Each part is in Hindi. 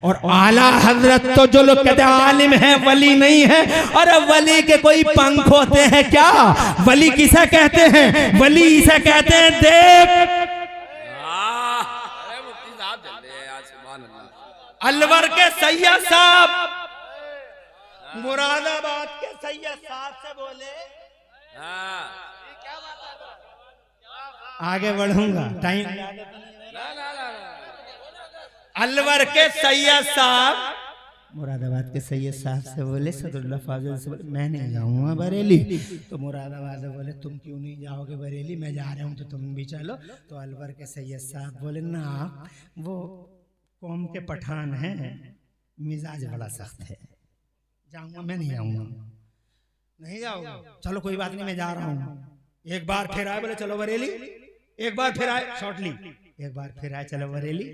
और आला हजरत तो जो लोग कहते हैं आलिम है वली नहीं है, अरे वली के कोई पंख होते हैं क्या? वली किसे कहते हैं? वली इसे कहते हैं देव। अलवर के सैयद साहब, मुरादाबाद के सैयद साहब से बोले, आगे बढ़ूंगा टाइम। अलवर के सैयद साहब मुरादाबाद के सैयद साहब से बोले, सदरुल्लाह फाजिल से बोले मैं नहीं जाऊंगा बरेली। तो मुरादाबाद से बोले तुम क्यों नहीं जाओगे बरेली, मैं जा रहा हूँ तो तुम भी चलो। तो अलवर के सैयद साहब बोले ना, वो कौम के पठान हैं, मिजाज बड़ा सख्त है, जाऊंगा मैं नहीं जाऊंगा। नहीं जाओगे? चलो कोई बात नहीं, मैं जा रहा हूँ। एक बार फिर आए, बोले चलो बरेली। एक बार फिर आए शॉर्टली, एक बार फिर आए चलो बरेली।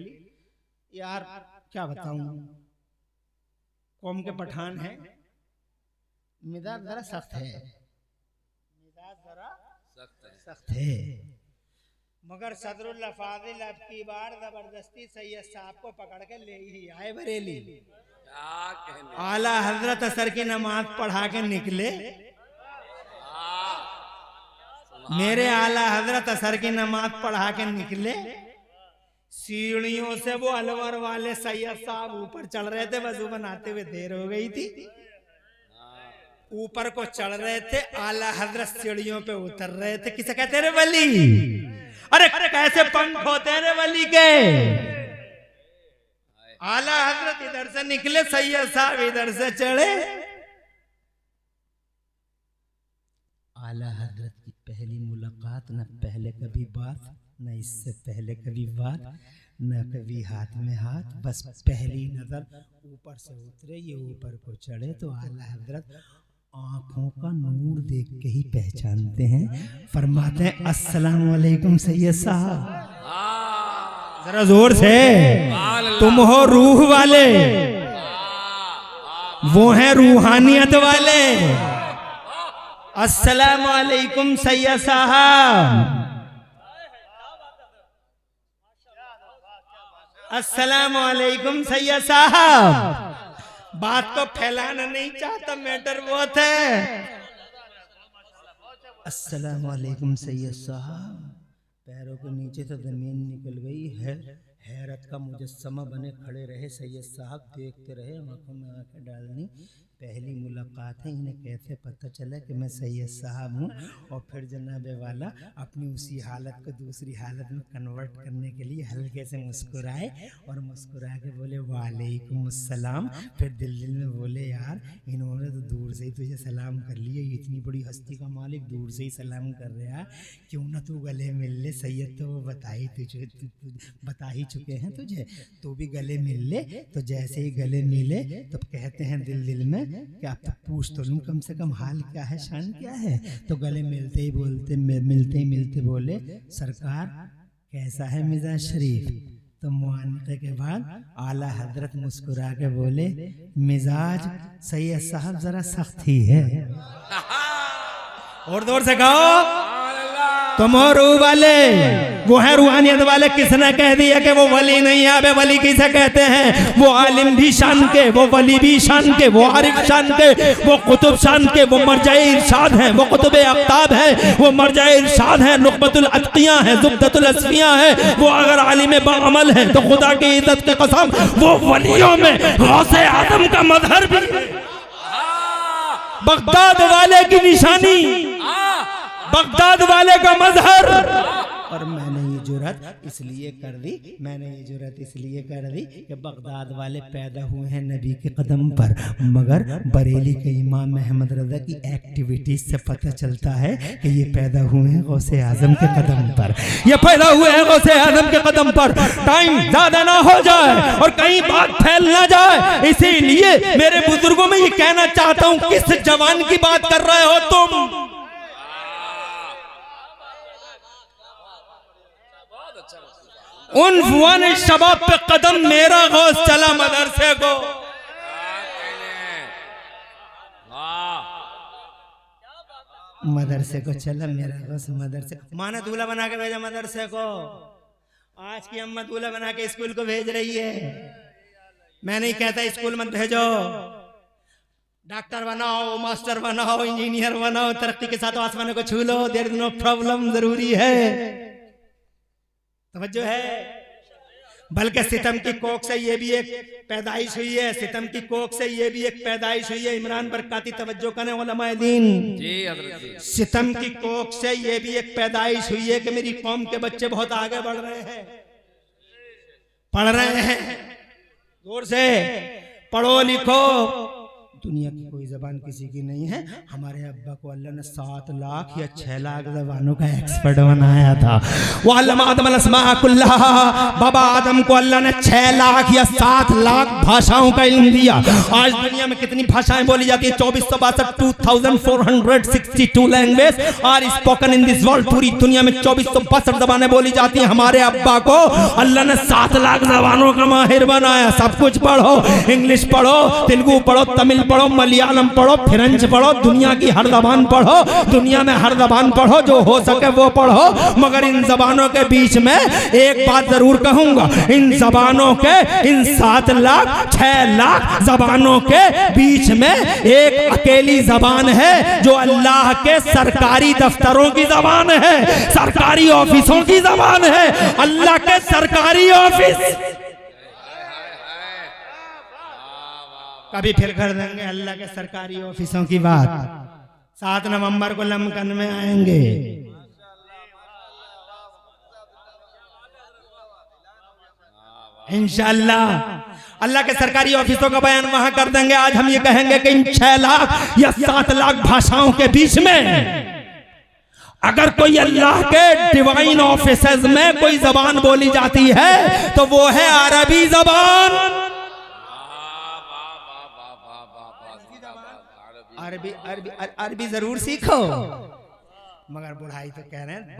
यार क्या बताऊं, कौम के पठान है, मिजाज जरा सख्त है, मिजाज जरा सख्त है। मगर सदरुल्लाह फाजिल अब की बार जबरदस्ती सैयद साहब को पकड़ के ले ही आए बरेली। आला हजरत असर की नमाज पढ़ा के निकले। मेरे आला हजरत असर की नमाज पढ़ा के निकले। सीढ़ियों से वो अलवर वाले सैयद साहब ऊपर चढ़ रहे थे, वजू बनाते हुए देर हो गई थी, ऊपर को चढ़ रहे थे। आला हजरत सीढ़ियों पे उतर रहे थे। किसे कहते रे वली? अरे कैसे पंख होते रे वली के? आला हजरत इधर से निकले, सैयद साहब इधर से चढ़े। आला हजरत की पहली मुलाकात, न पहले कभी बात, न इससे पहले कभी बात, न कभी हाथ में हाथ, बस पहली नजर ऊपर से उतरे, ये ऊपर को चढ़े तो आला हजरत आंखों का नूर देख के ही पहचानते हैं। फरमाते हैं अस्सलाम वालेकुम सैयद साहब। जरा जोर से, तुम हो रूह वाले, वो हैं रूहानियत वाले। अस्सलाम वालेकुम सैयद साहब। अस्सलाम वालेकुम सैयद साहब। बात को फैलाना नहीं चाहता, मैटर बहुत है। अस्सलाम वालेकुम सैयद साहब। पैरों के नीचे से जमीन निकल गई है, हैरत का मुजस्समा बने खड़े रहे सैयद साहब, देखते रहे, आंखों में आंखें डालनी। पहली मुलाकात है, इन्हें कैसे पता चला कि मैं सैयद साहब हूँ? और फिर जनाबे वाला अपनी उसी हालत को दूसरी हालत में कन्वर्ट करने के लिए हल्के से मुस्कुराए और मुस्कुरा के बोले वालेकुम अस्सलाम। फिर दिल दिल में बोले यार इन्होंने तो दूर से ही तुझे सलाम कर लिया, इतनी बड़ी हस्ती का मालिक दूर से ही सलाम कर रहा, क्यों ना तू गले मिल ले? सैयद तो वो बता ही चुके हैं तुझे, तू भी गले मिल ले। तो जैसे ही गले मिले तो कहते हैं दिल दिल में कि आप तो पूछ तो लूं कम से कम हाल क्या है, शान क्या है। तो गले मिलते ही मिलते बोले सरकार कैसा है मिजाज शरीफ? तो मुआनके के बाद आला हजरत मुस्कुरा के बोले मिजाज सैयद साहब जरा सख्त ही है। और जोर से कहो, तुम हो रूह वाले, वो है रूहानियत वाले। किसने कह दिया कि वो वली नहीं है? वली किसे कहते हैं? वो आलिम भी शान के, वो वली भी शान के, वो आरिफ शान के, वो कुतुब शान के, वो मरजाए इरशाद हैं, वो कुतुब आफ्ताब है, वो मरजाए इरशाद है, नुक़बतुल अत्किया है, ज़ुब्दतुल अस्फिया है। वो अगर आलिम बाअमल है तो खुदा की इज्जत की कसम वो वलियों में गौसे आज़म का मजहर भी, बगदाद वाले की निशानी, बगदाद वाले का मजहर। और मैंने ये जुर्रत इसलिए कर दी, कि बगदाद वाले पैदा हुए हैं नबी के कदम पर, मगर बरेली के इमाम अहमद रज़ा की एक्टिविटीज से पता चलता है कि ये पैदा हुए हैं गौसे आजम के कदम पर, ये पैदा हुए हैं गौसे आजम के कदम पर। टाइम ज्यादा ना हो जाए और कहीं बात फैल ना जाए, इसीलिए मेरे बुजुर्गों में ये कहना चाहता हूँ, किस जवान की बात कर रहे हो तुम? उन शबाब पे कदम मेरा गौस चला मदरसे को। मदरसे को चला मेरा गौस, मदरसे माना दूल्हा बना के भेजा मदरसे को। आज की अम्मा दूल्हा बना के स्कूल को भेज रही है। मैं नहीं कहता स्कूल मत भेजो, डॉक्टर बनाओ, मास्टर बनाओ, इंजीनियर बनाओ, तरक्की के साथ आसमानों को छू लो, देयर इज नो प्रॉब्लम, जरूरी है, तवज्जो है। बल्कि सितम की कोख से ये भी एक पैदाइश हुई है, सितम की कोख से ये भी एक पैदाइश हुई है। इमरान बरकाती तवज्जो करें उलमाए दीन जी, सितम की कोख से ये भी एक पैदाइश हुई है कि मेरी कौम के बच्चे बहुत आगे बढ़ रहे हैं, पढ़ रहे हैं, जोर से पढ़ो लिखो। दुनिया की कोई जबान किसी की नहीं है। हमारे अब्बा को अल्लाह ने 7 लाख या 6 लाख जबानों का एक्सपर्ट बनाया था। बाबा आदम को अल्लाह ने 6 लाख या 7 लाख भाषाओं का इल्म दिया। आज दुनिया में कितनी भाषाएं बोली जाती है? 2462 language are spoken in this world. पूरी दुनिया में 2462 जबानें बोली जाती हैं। हमारे अब्बा को अल्लाह ने 7 लाख जबानों का माहिर बनाया। सब कुछ पढ़ो, इंग्लिश पढ़ो, तेलुगु पढ़ो, तमिल पढ़ो, मलयालम पढ़ो, फ्रेंच पढ़ो, दुनिया की हर जबान पढ़ो, दुनिया में हर जबान पढ़ो, जो हो सके वो पढ़ो। मगर इन जबानों के बीच में एक बात जरूर कहूंगा, इन जबानों के, इन 7 लाख 6 लाख जबानों के बीच में एक अकेली जबान है जो अल्लाह के सरकारी दफ्तरों की जबान है, सरकारी ऑफिसों की जबान है, अल्लाह के सरकारी ऑफिस। कभी फिर कर देंगे अल्लाह के सरकारी ऑफिसों की बात। 7 नवंबर को लमकन में आएंगे। इंशाअल्लाह अल्लाह के सरकारी ऑफिसों का बयान वहां कर देंगे। आज हम ये कहेंगे कि इन 6 लाख या 7 लाख भाषाओं के बीच में अगर कोई अल्लाह के डिवाइन ऑफिसेज में कोई जबान बोली जाती है तो वो है अरबी जबान। अरबी अरबी अरबी जरूर सीखो। मगर बुढ़ाई तो कह रहे हैं,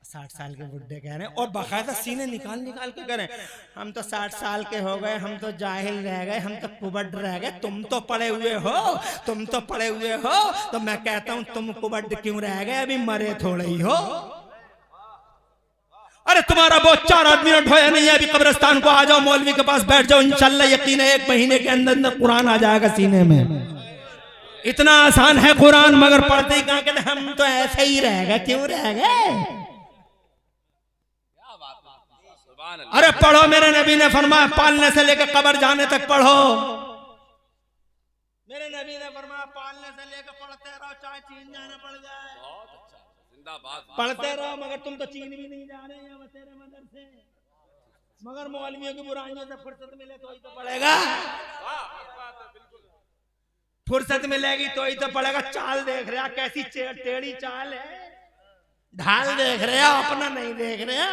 60 साल के बुढ़े कह रहे हैं, और बाकायदा सीने निकाल निकाल के कह रहे हैं हम तो 60 साल के हो गए, हम तो जाहिल रह गए, हम तो कुबड़ रह गए, तुम तो पड़े हुए हो, तुम तो पड़े हुए हो। तो मैं कहता हूं तुम कुबड़ क्यों रह गए, अभी मरे थोड़े ही हो। अरे तुम्हारा बहुत 4 आदमी ने ढोया नहीं है, अभी कब्रिस्तान को आ जाओ, मौलवी के पास बैठ जाओ, इंशाल्लाह यकीन है 1 महीने के अंदर अंदर कुरान आ जाएगा सीने में। इतना आसान है कुरान, मगर पढ़ते ही कहां कहते हम तो ऐसे ही रह गए, क्यों रह गए? अरे पढ़ो, मेरे नबी ने फरमाया पालने से लेकर कब्र जाने तक पढ़ो। मेरे नबी ने फरमाया पालने से लेकर पढ़ते रहो, चाहे चीन जाना पड़ जाए। बहुत अच्छा, जिंदाबाद। पढ़ते रहो, मगर तुम तो चीन भी नहीं जा रहे हैं तेरे मदरसे। मगर मौलवियों की बुराइयों से फुर्सत मिले तो ही तो पढ़ेगा, फुर्सत मिलेगी तो ही तो पड़ेगा। चाल देख रहे कैसी टेढ़ी चाल है, ढाल देख रहे हो, अपना नहीं देख रहे।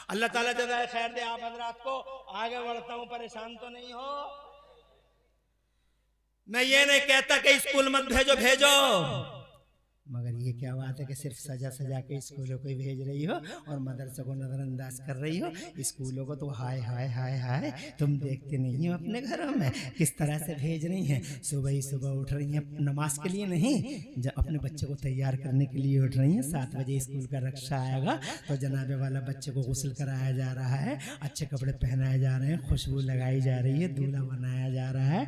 अल्लाह ताला जज़ाए खैर दे आप हजरात को। आगे बढ़ता हूं, परेशान तो नहीं हो। मैं ये नहीं कहता कि स्कूल मत भेजो, भेजो, मगर ये क्या बात है कि सिर्फ सजा सजा के स्कूलों को भेज रही हो और मदरसों को नजरअंदाज कर रही हो। स्कूलों को तो हाय हाय हाय हाय तुम देखते नहीं हो अपने घरों में किस तरह से भेज रही हैं। सुबह ही सुबह उठ रही हैं, नमाज के लिए नहीं, जब अपने बच्चे को तैयार करने के लिए उठ रही हैं। 7 बजे स्कूल का रक्षा आएगा तो जनाबे वाला बच्चे को गुस्ल कराया जा रहा है, अच्छे कपड़े पहनाए जा रहे हैं, खुशबू लगाई जा रही है, दूल्हा बनाया जा रहा है,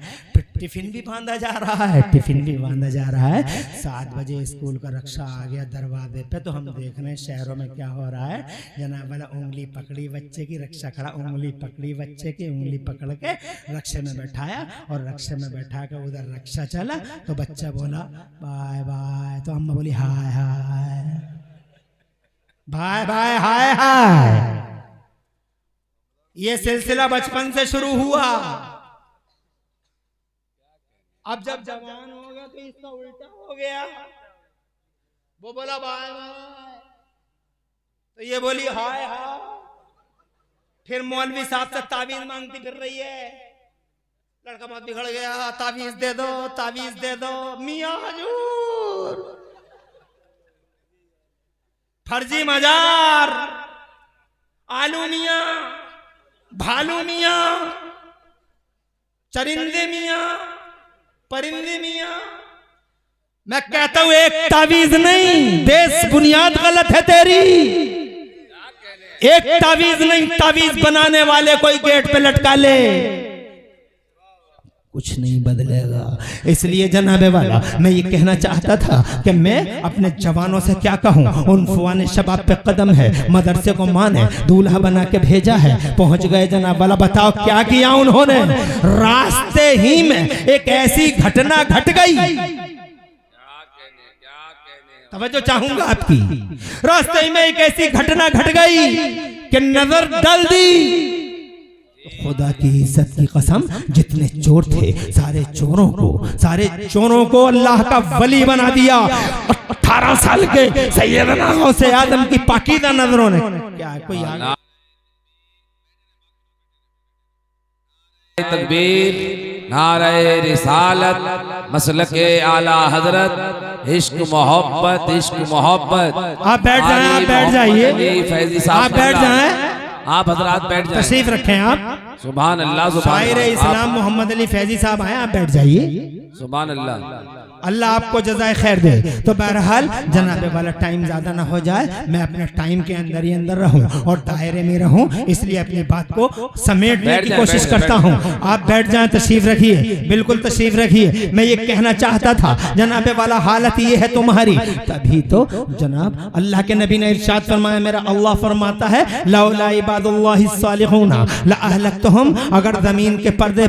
टिफिन भी बांधा जा रहा है, टिफिन भी बांधा जा रहा है। 7 बजे स्कूल का रक्षा आ गया दरवाजे पे तो हम देख रहे हैं शहरों में क्या हो रहा है। जनाब वाला उंगली पकड़ी बच्चे की, रक्षा खड़ा, उंगली पकड़ी बच्चे की, उंगली पकड़ के रक्षे में बैठाया और रक्षे में बैठा के उधर रक्षा चला तो बच्चा बोला बाय बाय, तो अम्मा बोली हाय हाय, बाय बाय हाय हाय। ये सिलसिला बचपन से शुरू हुआ। अब जब जवान हो गया तो इसका उल्टा हो गया। वो बोला बाय बाय तो ये बोली हाय हाय। फिर मौलवी साहब से तावीज मांगती फिर रही है। लड़का बहुत बिगड़ गया, तावीज दे दो, तावीज दे दो। मियां हजूर, फर्जी मजार, आलू मियां, भालू मियां, चरिंदे मियां, परिंदे मियां। मैं कहता हूं एक तावीज नहीं, देश बुनियाद गलत है तेरी। एक तावीज नहीं, तावीज बनाने वाले कोई गेट पे लटका ले। कुछ नहीं बदलेगा। इसलिए जनाबे वाला मैं ये कहना चाहता था कि मैं अपने जवानों से क्या कहूँ। उन फुआने शबाब पे कदम है, मदरसे को माने, दूल्हा बना के भेजा है, पहुंच गए जनाब वाला। बताओ क्या किया उन्होंने। रास्ते ही में एक ऐसी घटना घट गई, तवज्जो चाहूंगा आपकी। रास्ते में एक ऐसी घटना घट गई कि नजर डाल दी। खुदा की इज्जत की कसम, जितने चोर थे सारे चोरों को अल्लाह का वली बना दिया। 18 साल के सैयदना गौसे आदम की पाकीज़ा नजरों ने क्या कोई तकबीर, नारे रिसालत, मसलके आला हजरत, इश्क मोहब्बत, इश्क मोहब्बत। आप बैठ जाएं, आप बैठ जाइए, फैजी साहब आप बैठ जाएं, आप हजरात बैठ जाएं, तशरीफ रखें आप। सुभान अल्लाह, शायर इस्लाम मोहम्मद अली फैजी साहब आए, आप बैठ जाइए। सुभान अल्लाह, अल्लाह आपको जज़ाए खैर दे। तो बहरहाल जनाबे वाला टाइम ज्यादा ना हो जाए, मैं अपने टाइम के अंदर ही अंदर रहूं और दायरे में रहूं, इसलिए अपनी बात को समेटने की कोशिश करता हूं। आप बैठ जाएं, तशरीफ रखिए, बिल्कुल तशरीफ रखिए। मैं ये कहना चाहता था जनाबे वाला हालत ये है तुम्हारी, तभी तो जनाब अल्लाह के नबी ने इरशाद फरमाया, मेरा अल्लाह फरमाता है लौला इबादुल्लाहि सालिहूना लअहलक्तहुम, अगर जमीन के पर्दे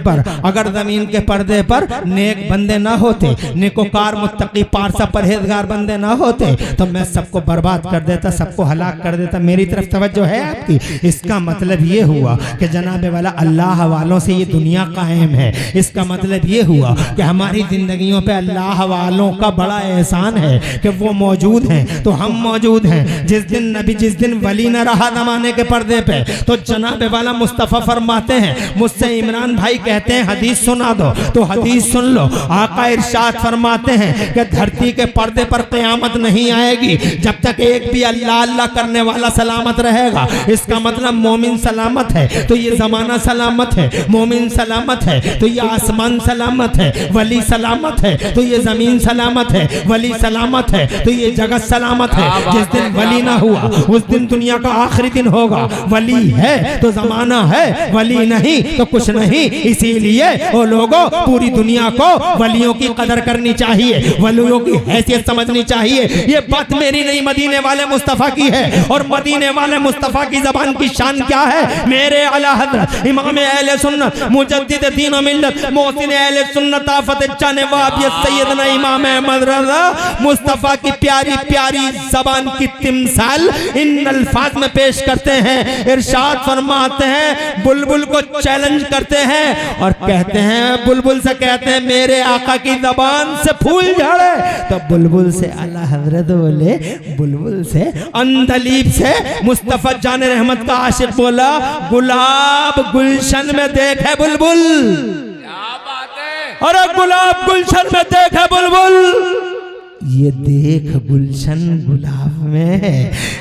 पर नेक बंदे ना होते, नेकोकार मुत्तकी पारसा परहेजगार बंदे ना होते, तो मैं सबको बर्बाद कर देता, सबको हलाक कर देता। मेरी तरफ तवज्जो है आपकी। इसका मतलब ये हुआ कि जनाबे वाला अल्लाह वालों से ये दुनिया कायम है। इसका मतलब ये हुआ कि हमारी जिंदगियों पे अल्लाह वालों का बड़ा एहसान है कि वो मौजूद हैं, तो हम मौजूद हैं। जिस दिन वली न रहा जमाने के पर्दे पे, तो जनाबे वाला मुस्तफ़ा फरमाते हैं, मुझसे इमरान भाई कहते हैं हदीस सुना दो, तो हदीस सुन लो। आका इरशाद फरमाते हैं कि धरती के पर्दे पर क़यामत नहीं आएगी जब तक एक भी अल्लाह अल्लाह करने वाला सलामत रहेगा। इसका मतलब मोमिन सलामत है तो ये जमाना सलामत है, मोमिन सलामत है तो ये आसमान सलामत है, वली सलामत है तो ये जमीन सलामत है, वली सलामत है तो ये जगत सलामत है। जिस दिन वली ना हुआ उस दिन दुनिया का आखिरी दिन होगा। वली है तो जमाना है, वली नहीं तो कुछ नहीं। इसीलिए वो लोगों, पूरी दुनिया को वलियों की कदर करनी चाहिए, वलियों की हैसियत समझनी चाहिए। ये बात मेरी नहीं, मदीने वाले मुस्तफ़ा की है। और मदीने वाले मुस्तफ़ा की ज़बान की शान क्या है। मेरे आला हज़रत इमाम अहले सुन्नत मुजद्दिद दीन व मिल्लत मोहसिन अहले सुन्नत आफत जाने वाबियत सैयदना इमाम अहमद रज़ा मुस्तफ़ा की प्यारी प्यारी ज़बान की तिमसाल इन अल्फाज में पेश करते हैं। इरशाद फरमाते हैं, बुलबुल को चैलेंज करते हैं और कहते हैं, बुलबुल से कहते हैं मेरे आका की ज़बान से फूल झड़े, तो बुलबुल से आला हजरत बोले, बुलबुल से अंदलीब से मुस्तफ़ा जान रहमत का आशिक बोला, गुलाब गुलशन में देखे बुलबुल। क्या बात है। अरे गुलाब गुलशन में देखे बुलबुल, ये देख गुलशन गुलाब में है।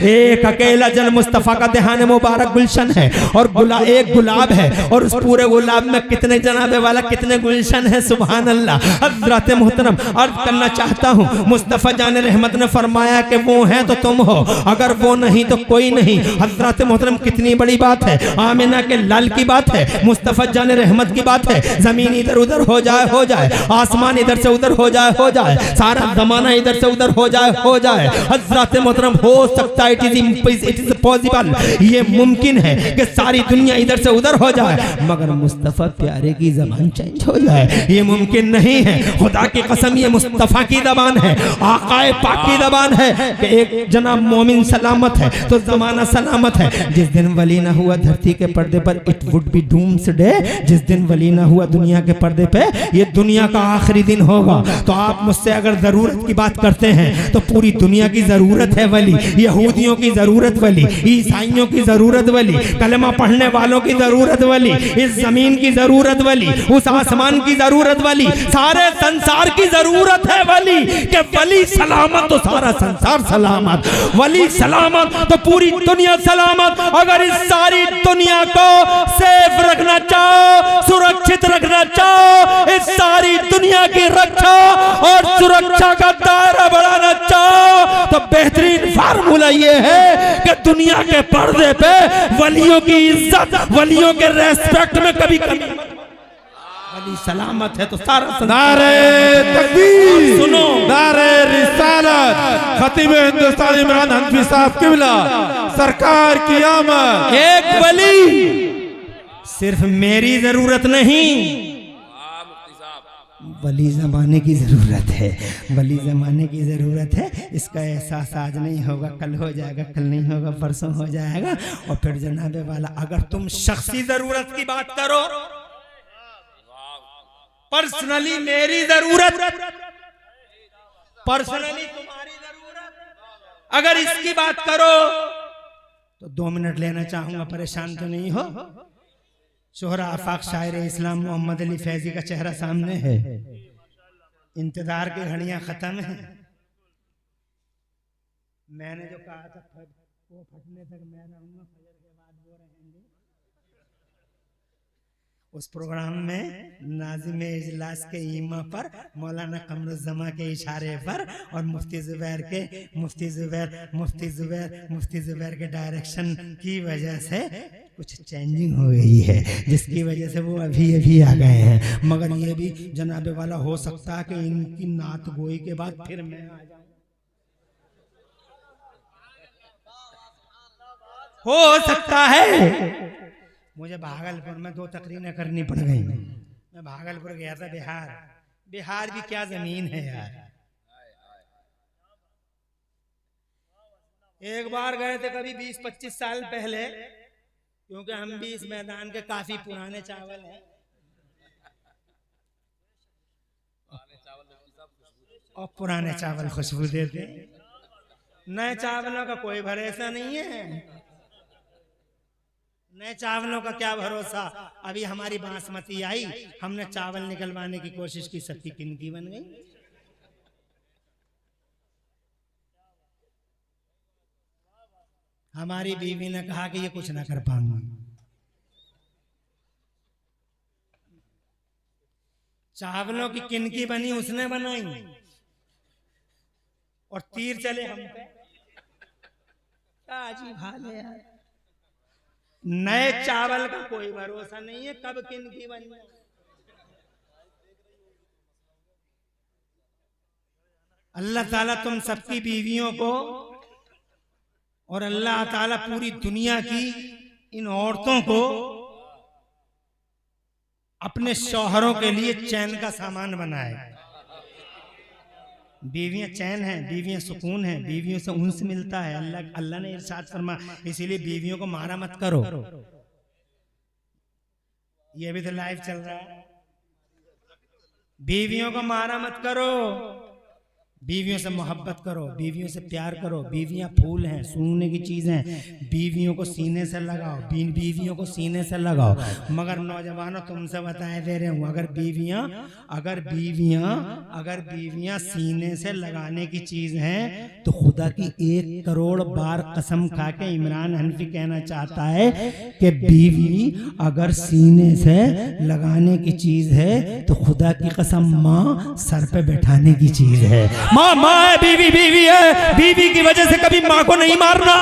एक अकेला जल मुस्तफ़ा का देहान मुबारक गुलशन है और एक गुलाब है, और उस पूरे गुलाब में कितने जनाबे वाला कितने गुलशन है। सुभान अल्लाह। हज़रत मोहतरम अर्ज करना चाहता हूँ, मुस्तफ़ा जान रहमत ने फरमाया कि वो हैं तो तुम हो, अगर वो नहीं तो कोई नहीं। हज़रत मोहतरम कितनी बड़ी बात है, आमिना के लाल की बात है, मुस्तफ़ा जान रहमत की बात है। जमीन इधर उधर हो जाए, आसमान इधर से उधर हो जाए, सारा जमाना इधर से उधर हो जाए। हज़रत मोहतरम हो सकता है, इट इज पॉसिबल, ये मुमकिन है कि सारी दुनिया इधर से उधर हो जाए, मगर मुस्तफ़ा प्यारे की ज़बान चेंज हो जाए, ये मुमकिन नहीं है। खुदा की कसम, ये मुस्तफ़ा की ज़बान है, आकाए पाक की ज़बान है कि एक जनाब मोमिन सलामत है तो ज़माना सलामत है। जिस दिन वली ना हुआ धरती के पर्दे पर, इट वुड बी डूम्सडे। जिस दिन वली ना हुआ दुनिया के पर्दे पे, ये दुनिया का आखिरी दिन होगा। तो आप मुझसे अगर ज़रूरत की बात करते हैं तो पूरी दुनिया की जरूरत है वली, यहूदियों की जरूरत वली, ईसाइयों की जरूरत वली, कलमा पढ़ने वालों की जरूरत वली, इस जमीन की जरूरत वली, उस आसमान की जरूरत वली, सारे संसार की जरूरत है वली। कि वली सलामत तो सारा संसार सलामत, वली सलामत तो पूरी दुनिया सलामत। अगर इस सारी दुनिया को सेफ रखना चाहो, सुरक्षित रखना चाहो, इस सारी दुनिया की रक्षा और सुरक्षा का दायरा बढ़ाना चाहो, तो बेहतरीन फार्मूला ये है कि दुनिया के पर्दे पे वलियों की इज्जत, वलियों के रेस्पेक्ट में कभी कमी। वली सलामत है तो सारा नारे तकबीर, सुनो। नारे रिसालत, खतीब हिंदुस्तान इमरान हनफी साहब किबला सरकार की आमद। एक वली सिर्फ मेरी जरूरत नहीं, वली जमाने की जरूरत है, वली जमाने की जरूरत है। इसका एहसास आज नहीं होगा, कल हो जाएगा, कल नहीं होगा, परसों हो जाएगा। और फिर जनाबे वाला, अगर तुम शख्सी जरूरत की बात करो, पर्सनली मेरी जरूरत, पर्सनली तुम्हारी जरूरत, अगर इसकी बात करो तो 2 मिनट लेना चाहूंगा, परेशान तो नहीं हो। शोहरा आफाक शायर इस्लाम मोहम्मद अली फैजी का चेहरा सामने है, इंतजार की घड़ियां खत्म है। मैंने जो कहा था वो फटने तक मैं रहूंगा, फजर के बाद वो रहेंगे। उस प्रोग्राम में नाज़िम इजलास के ईमा पर, मौलाना कमरुज़्ज़मा के इशारे पर और मुफ्ती ज़ुबैर के डायरेक्शन की वजह से कुछ चेंजिंग हो गई है, जिसकी वजह से वो अभी आ गए हैं। मगर ये भी जनाबे वाला हो सकता है कि इनकी नात गोई के बाद फिर मैं आ जाऊं, हो सकता है। मुझे भागलपुर में 2 तकरीरें करनी पड़ गई। मैं भागलपुर गया था, बिहार भी क्या जमीन है यार। एक बार गए थे कभी 20-25 साल पहले, क्योंकि हम भी इस मैदान के काफी पुराने चावल हैं। और पुराने चावल खुशबू देते, नए चावलों का कोई भरोसा नहीं है। नए चावलों का क्या भरोसा। अभी हमारी बासमती आई, हमने चावल निकलवाने की कोशिश की, सबकी किनकी बन गई। हमारी बीवी ने कहा कि ये कुछ ना कर पाऊंगी। चावलों की किनकी बनी उसने बनाई, और तीर चले हम पे। क्या अजीब हाल है यार। नए चावल का कोई भरोसा नहीं है, कब किनकी बन जाए। अल्लाह ताला तुम सबकी बीवियों को, और अल्लाह ताला पूरी दुनिया की इन औरतों को अपने शौहरों के लिए चैन का सामान बनाए। बीवियां चैन हैं, बीवियां सुकून हैं, बीवियों से उनसे मिलता है। अल्लाह ने इरशाद फरमा, इसीलिए बीवियों को मारा मत करो। ये भी तो लाइव चल रहा है। बीवियों को मारा मत करो, बीवियों से मोहब्बत करो, बीवियों से प्यार करो। बीवियां फूल हैं, सूंघने की चीज हैं। बीवियों को सीने से लगाओ, बीवियों को सीने से लगाओ। मगर नौजवानों तुमसे बताए दे रहे हूं, अगर बीवियां सीने से लगाने की चीज हैं तो खुदा की 1 करोड़ बार कसम खा के इमरान हनफी कहना चाहता है कि बीवी अगर सीने से लगाने की चीज है तो खुदा की कसम माँ सर पे बैठाने की चीज है। माँ है, बीवी है। बीवी की वजह से कभी माँ को नहीं मारना,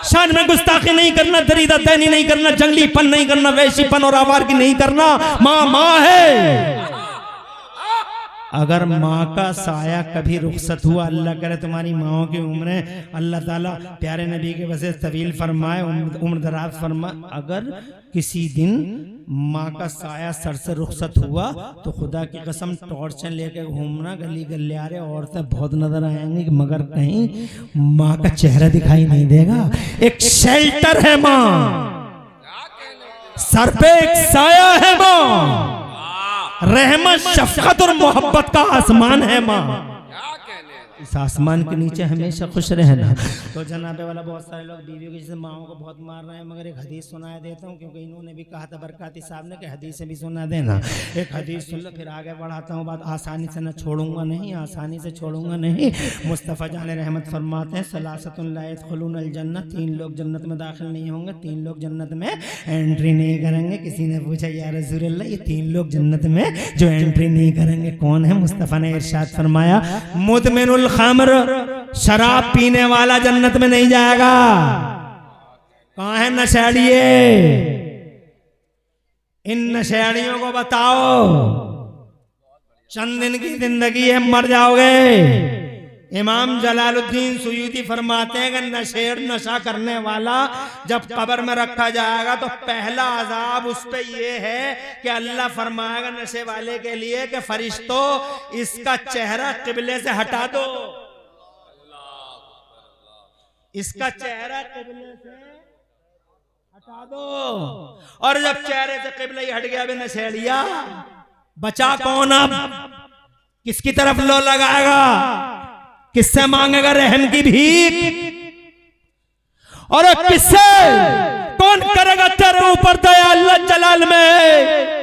शान में गुस्ताखी नहीं करना, दरीदा दैनी नहीं करना, जंगलीपन नहीं करना, वैशीपन और आवारगी नहीं करना। माँ है। अगर माँ का साया कभी रुखसत हुआ, अल्लाह करे तुम्हारी माओं की उम्रें अल्लाह ताला प्यारे नबी के वजह तवील फरमाए, उम्र दराज फरमाए। अगर किसी दिन माँ का साया सर से रुखसत हुआ तो खुदा की कसम टॉर्च लेके घूमना, गली गलियारे औरतें बहुत नजर आएंगी, मगर कहीं माँ का चेहरा दिखाई नहीं देगा। एक शेल्टर है माँ, सर पे एक साया है माँ, रहमत शफकत और मोहब्बत का आसमान है माँ। इस आसमान के नीचे हमेशा खुश रहना। तो जनाबे वाला बहुत सारे लोग बीवियों की जैसे माओं को बहुत मार रहे हैं, मगर एक हदीस सुना देता हूँ, क्योंकि इन्होंने भी कहा था बरकाती साहब ने कि हदीस से भी सुना देना। एक हदीस सुन लो, फिर आगे बढ़ाता हूँ बात। आसानी से न छोड़ूंगा नहीं, आसानी से छोड़ूंगा नहीं। मुस्तफ़ा जान रहमत फरमाते हैं, सलासतुन ला यदखुलूनल जन्नत, 3 लोग जन्नत में दाखिल नहीं होंगे, 3 लोग जन्नत में एंट्री नहीं करेंगे। किसी ने पूछा या रसूलल्लाह ये 3 लोग जन्नत में जो एंट्री नहीं करेंगे कौन है? मुस्तफ़ा ने इरशाद फरमाया, मुदमिनुल खमर, शराब पीने वाला जन्नत में नहीं जाएगा। कहाँ है नशेड़िए? इन नशेड़ियों को बताओ, चंद दिन की जिंदगी है, मर जाओगे। इमाम जलालुद्दीन सुयूती फरमाते हैं कि नशेड़, नशा करने वाला जब कब्र में रखा जाएगा तो पहला अजाब उस पे ये है कि अल्लाह फरमाएगा नशे वाले के लिए कि फरिश्तों इसका चेहरा किबले से हटा दो, इसका चेहरा किबले से हटा दो। और जब चेहरे से किबला ही हट गया बे नशेड़िया, बचा कौन? अब किसकी तरफ लो लगाएगा? किससे मांगेगा रहम की भीख? और किससे, कौन करेगा तेरे ऊपर दया? अल्लाह जलाल में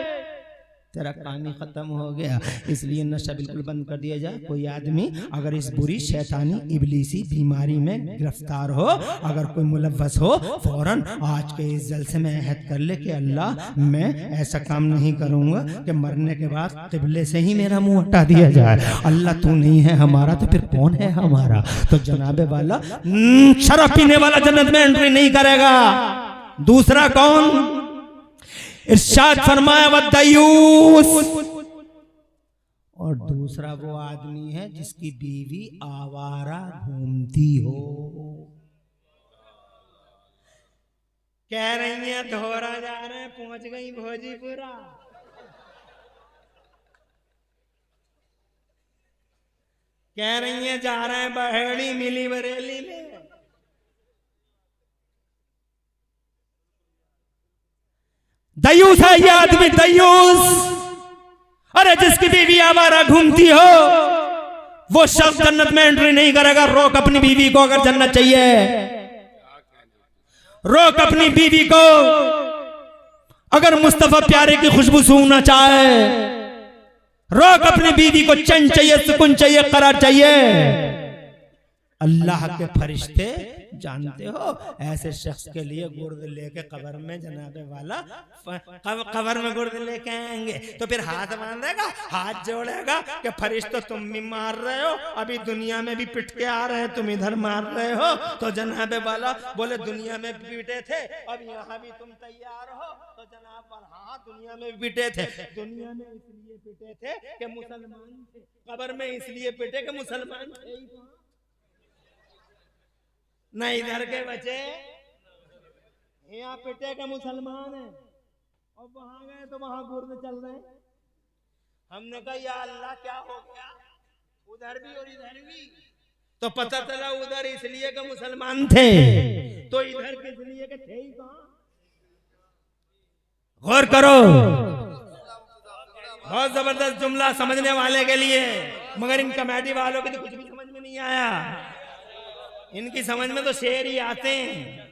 तेरा पानी खत्म हो गया, इसलिए नशा बिल्कुल बंद कर दिया जाए। कोई आदमी अगर इस बुरी शैतानी इबलीसी बीमारी में गिरफ्तार हो, अगर कोई मुलव्वस हो, फौरन आज के इस जलसे में अहद कर ले कि अल्लाह मैं ऐसा काम नहीं करूंगा कि मरने के बाद किबले से ही मेरा मुंह हटा दिया जाए। अल्लाह तू नहीं है हमारा तो फिर कौन है हमारा? तो जनाबे वाला शराब पीने वाला जन्नत में एंट्री नहीं करेगा। दूसरा कौन? इरशाद फरमाया वद्दयूस, और दूसरा वो आदमी है जिसकी बीवी आवारा घूमती हो। कह रही है धोरा जा रहे हैं, पहुंच गई भोजीपुरा। कह रही है जा रहे हैं बहेड़ी, मिली बरेली में। दयूस है ये आदमी, दयूस। अरे जिसकी बीवी आवारा घूमती हो वो शख्स जन्नत में एंट्री नहीं करेगा। रोक अपनी बीवी को, अगर जन्नत चाहिए रोक अपनी बीवी को। अगर मुस्तफा प्यारे की खुशबू सूंघना चाहे, रोक अपनी बीवी को। चैन चाहिए, सुकून चाहिए, करार चाहिए। अल्लाह के फरिश्ते जानते हो ऐसे शख्स के लिए गुर्द लेके कब्र में जनाबे वाला कब्र में गुर्द लेके आएंगे तो फिर हाथ बांधेगा, हाथ जोड़ेगा कि फरिश्तों तुम भी मार रहे हो, अभी दुनिया में भी पिट के आ रहे हैं, तुम इधर मार रहे हो। तो जनाबे वाला बोले दुनिया में पीटे थे, अब यहाँ भी तुम तैयार हो? तो जनाब वाला हाँ दुनिया में भी पिटे थे। दुनिया में इसलिए पिटे थे कि मुसलमान थे, कब्र में इसलिए पिटे कि मुसलमान थे। न इधर के बचे यहाँ पिटे के मुसलमान है, और वहां गए तो वहां गुर्द चल रहे हैं। हमने कहा या अल्लाह क्या हो गया, उधर भी और इधर भी। तो पता चला उधर इसलिए के मुसलमान थे, तो इधर किस लिए के थे ही कहां? गौर करो, बहुत जबरदस्त जुमला समझने वाले के लिए, मगर इन कमेटी वालों के तो कुछ भी समझ में नहीं आया। इनकी समझ में तो शेर ही आते हैं।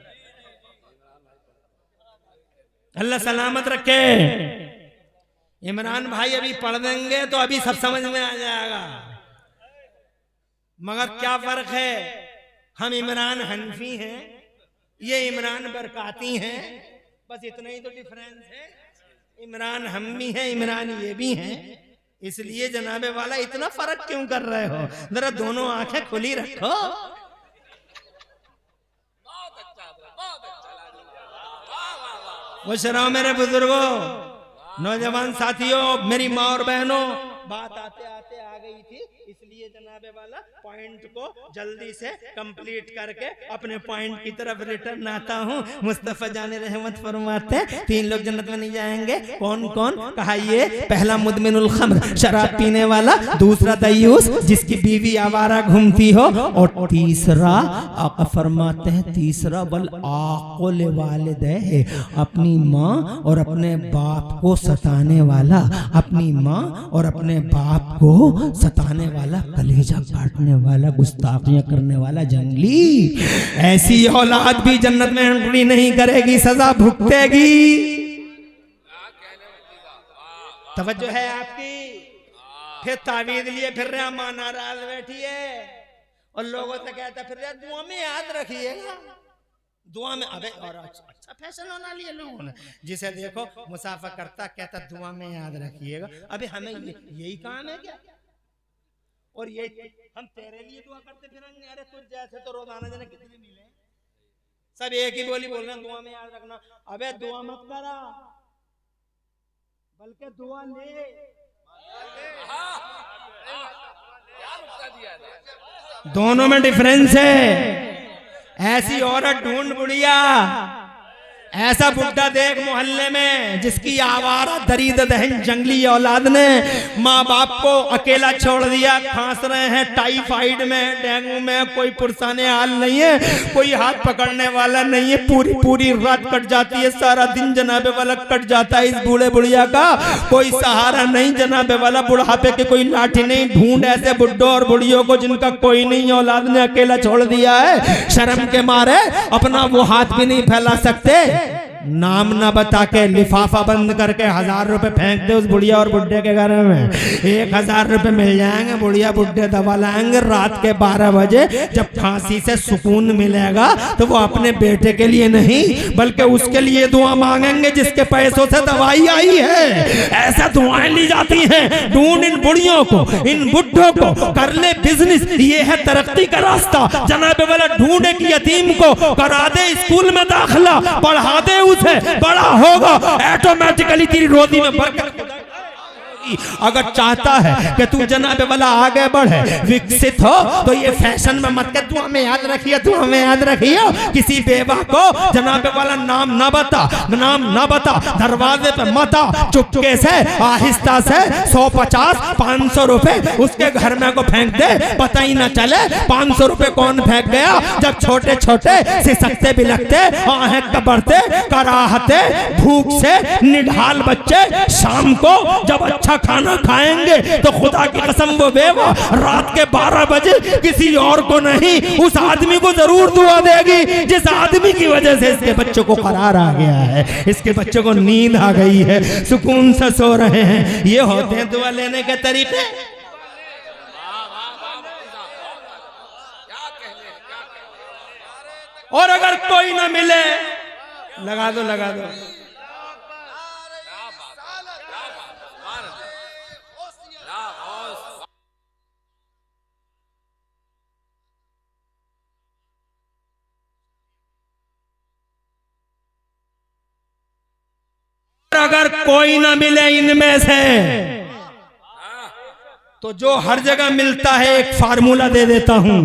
अल्लाह सलामत रखे। इमरान भाई अभी पढ़ देंगे तो अभी सब समझ में आ जाएगा। मगर क्या फर्क है, हम इमरान हनफी हैं, ये इमरान बरकाती हैं, बस इतना ही तो डिफरेंस है। इमरान हम भी हैं, इमरान ये भी हैं। इसलिए जनाबे वाला इतना फर्क क्यों कर रहे हो? जरा दोनों आंखें खुली रखो। वो शराब मेरे बुजुर्गों, नौजवान साथियों, मेरी माँ और बहनों, बात आते आते आ गई थी, इसलिए जनाबे वाला पॉइंट को जल्दी से कंप्लीट करके अपने पॉइंट की तरफ रिटर्न आता हूँ। मुस्तफा जाने रहमत फरमाते 3 लोग जन्नत में नहीं जाएंगे। कौन कौन? कहा ये पहला मुदमिनुल खम्र, शराब पीने वाला, दूसरा दयूस जिसकी बीवी आवारा घूमती हो, और तीसरा आका फरमाते हैं तीसरा वल आक़ुल वालिदैहि, अपनी माँ और अपने बाप को सताने वाला, अपनी माँ और अपने बाप को सताने वाला, कलेजा काटने वाला, गुस्ताखियां करने वाला जंगली। ऐसी औलाद भी जन्नत में एंट्री नहीं करेगी, सजा भुगतेगी। तवज्जो है आपकी? फिर तावीज़ लिए फिर रहा, मां नाराज बैठी है और लोगों से कहता फिर रहा दुआ में याद रखिएगा, दुआ में। अबे और अच्छा फैशन बना लिया लोगों ने, जिसे देखो मुसाफा करता कहता दुआ में याद रखिएगा। अबे हमें यही काम है क्या? और ये हम तेरे लिए दुआ करते फिरेंगे? अरे तुझ जैसे तो रोजाना जने कितने मिले, सब एक ही बोली बोल रहे हैं दुआ में याद रखना। अबे दुआ मत करा, बल्कि दुआ ले। दोनों में डिफरेंस है। ऐसी औरत ढूंढ बुढ़िया, ऐसा बुड्ढा देख मोहल्ले में जिसकी आवारा दरीद दहन जंगली औलाद ने माँ बाप को अकेला छोड़ दिया, खांस रहे हैं टाइफाइड में, डेंगू में, कोई पुरसाने हाल नहीं है, कोई हाथ पकड़ने वाला नहीं है, पूरी पूरी रात कट जाती है, सारा दिन जनाबे वाला कट जाता है। इस बूढ़े बुढ़िया का कोई सहारा नहीं, जनाबे वाला बुढ़ापे की कोई लाठी नहीं। ढूंढ ऐसे बुड्ढों और बुढ़ियों को जिनका कोई नहीं, औलाद ने अकेला छोड़ दिया है, शर्म के मारे अपना वो हाथ भी नहीं फैला सकते। नाम ना बता के लिफाफा बंद करके 1000 रुपए फेंक दे उस बुढ़िया और बुड्ढे के घर में, 1000 रुपए मिल जाएंगे। बुढ़िया बुड्ढे दवा लाएंगे। रात के 12 बजे जब खांसी से सुकून मिलेगा तो वो अपने बेटे के लिए नहीं बल्कि उसके लिए दुआ मांगेंगे जिसके पैसों से दवाई आई है। ऐसा दुआएं ली जाती हैं। ढूंढ इन बुढ़ियों को, इन बुड्ढों को, कर ले बिजनेस, ये है तरक्की का रास्ता। जनाबे वाला ढूंढे कि यतीम को करा दे स्कूल में दाखिला, पढ़ा दे उसे, बड़ा होगा ऑटोमेटिकली तेरी रोजी में बरकत। अगर चाहता है कि तू जनाबे वाला आगे बढ़े, विकसित हो, तो ये फैशन में मत कर। तू हमें याद रखिए, तू हमें याद रखिए, किसी बेवा को जनाबे वाला नाम ना बता, नाम ना बता, दरवाजे पे मत आ, चुपके से आहिस्ता से 150 500 रुपए उसके घर में को फेंक दे, पता ही ना चले 500 रुपए कौन फेंक गया। जब छोटे छोटे सिसकते बिलकते आहें कबरते कराहते भूख से निढाल बच्चे शाम को जब अच्छा खाना खाएंगे तो खुदा की कसम वो बेवा रात के 12 बजे किसी और को नहीं, उस आदमी को जरूर दुआ देगी जिस आदमी की वजह से इसके बच्चों को करार आ गया है, इसके बच्चों को नींद आ गई है, सुकून से सो रहे हैं। ये होते हैं दुआ लेने के तरीके। और अगर कोई ना मिले, लगा दो लगा दो। अगर कोई ना मिले इनमें से तो जो हर जगह मिलता है एक फार्मूला दे देता हूं।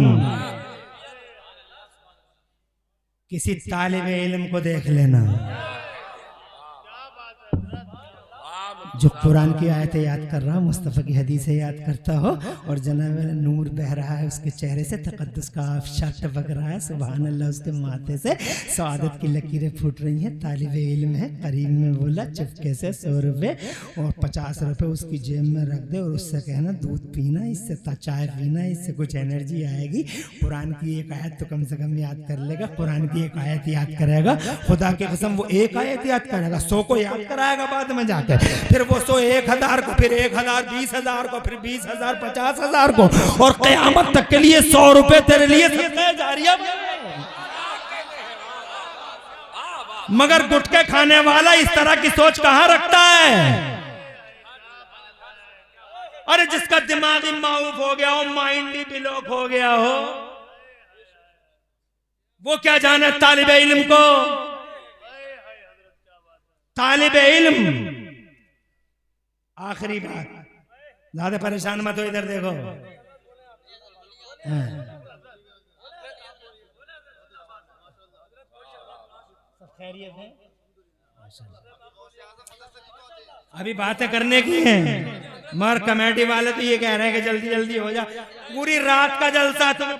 किसी तालिबे इल्म को देख लेना जो कुरान की आयतें याद कर रहा, मुस्तफ़ा की हदीसें याद करता हो और जनाब नूर बह रहा है उसके चेहरे से, तक़द्दुस का आफ़शा टपक रहा है, सुभान अल्लाह, उसके माथे से सआदत की लकीरें फूट रही हैं। तालिबे इल्म है, करीब में बोला चुपके से 100 रुपये और 50 रुपये उसकी जेब में रख दे और उससे कहना दूध पीना, इससे चाय पीना, इससे कुछ एनर्जी आएगी। कुरान की एक आयत तो कम से कम याद कर लेगा, कुरान की एक आयत याद करेगा, खुदा की कसम वो एक आयत याद करेगा, 100 को याद कराएगा बाद में जाकर, फिर वो 100 1000 को, फिर 1000 20,000 को, फिर 20,000 50,000 को, और क़यामत तक के लिए 100 रुपए तेरे लिए जारिया। मगर गुटके खाने वाला इस तरह की सोच कहां रखता है? अरे जिसका दिमाग ही माऊफ हो गया हो, माइंड ही ब्लॉक हो गया हो, वो क्या जाने तालिबे इल्म को। तालिबे इल्म, आखिरी बात, ज्यादा परेशान मत हो, इधर देखो। सब खैरियत है? अभी बातें करने की हैं, मगर कमेटी वाले तो ये कह रहे हैं कि जल्दी जल्दी हो जा, पूरी रात का जलसा। तुम्हें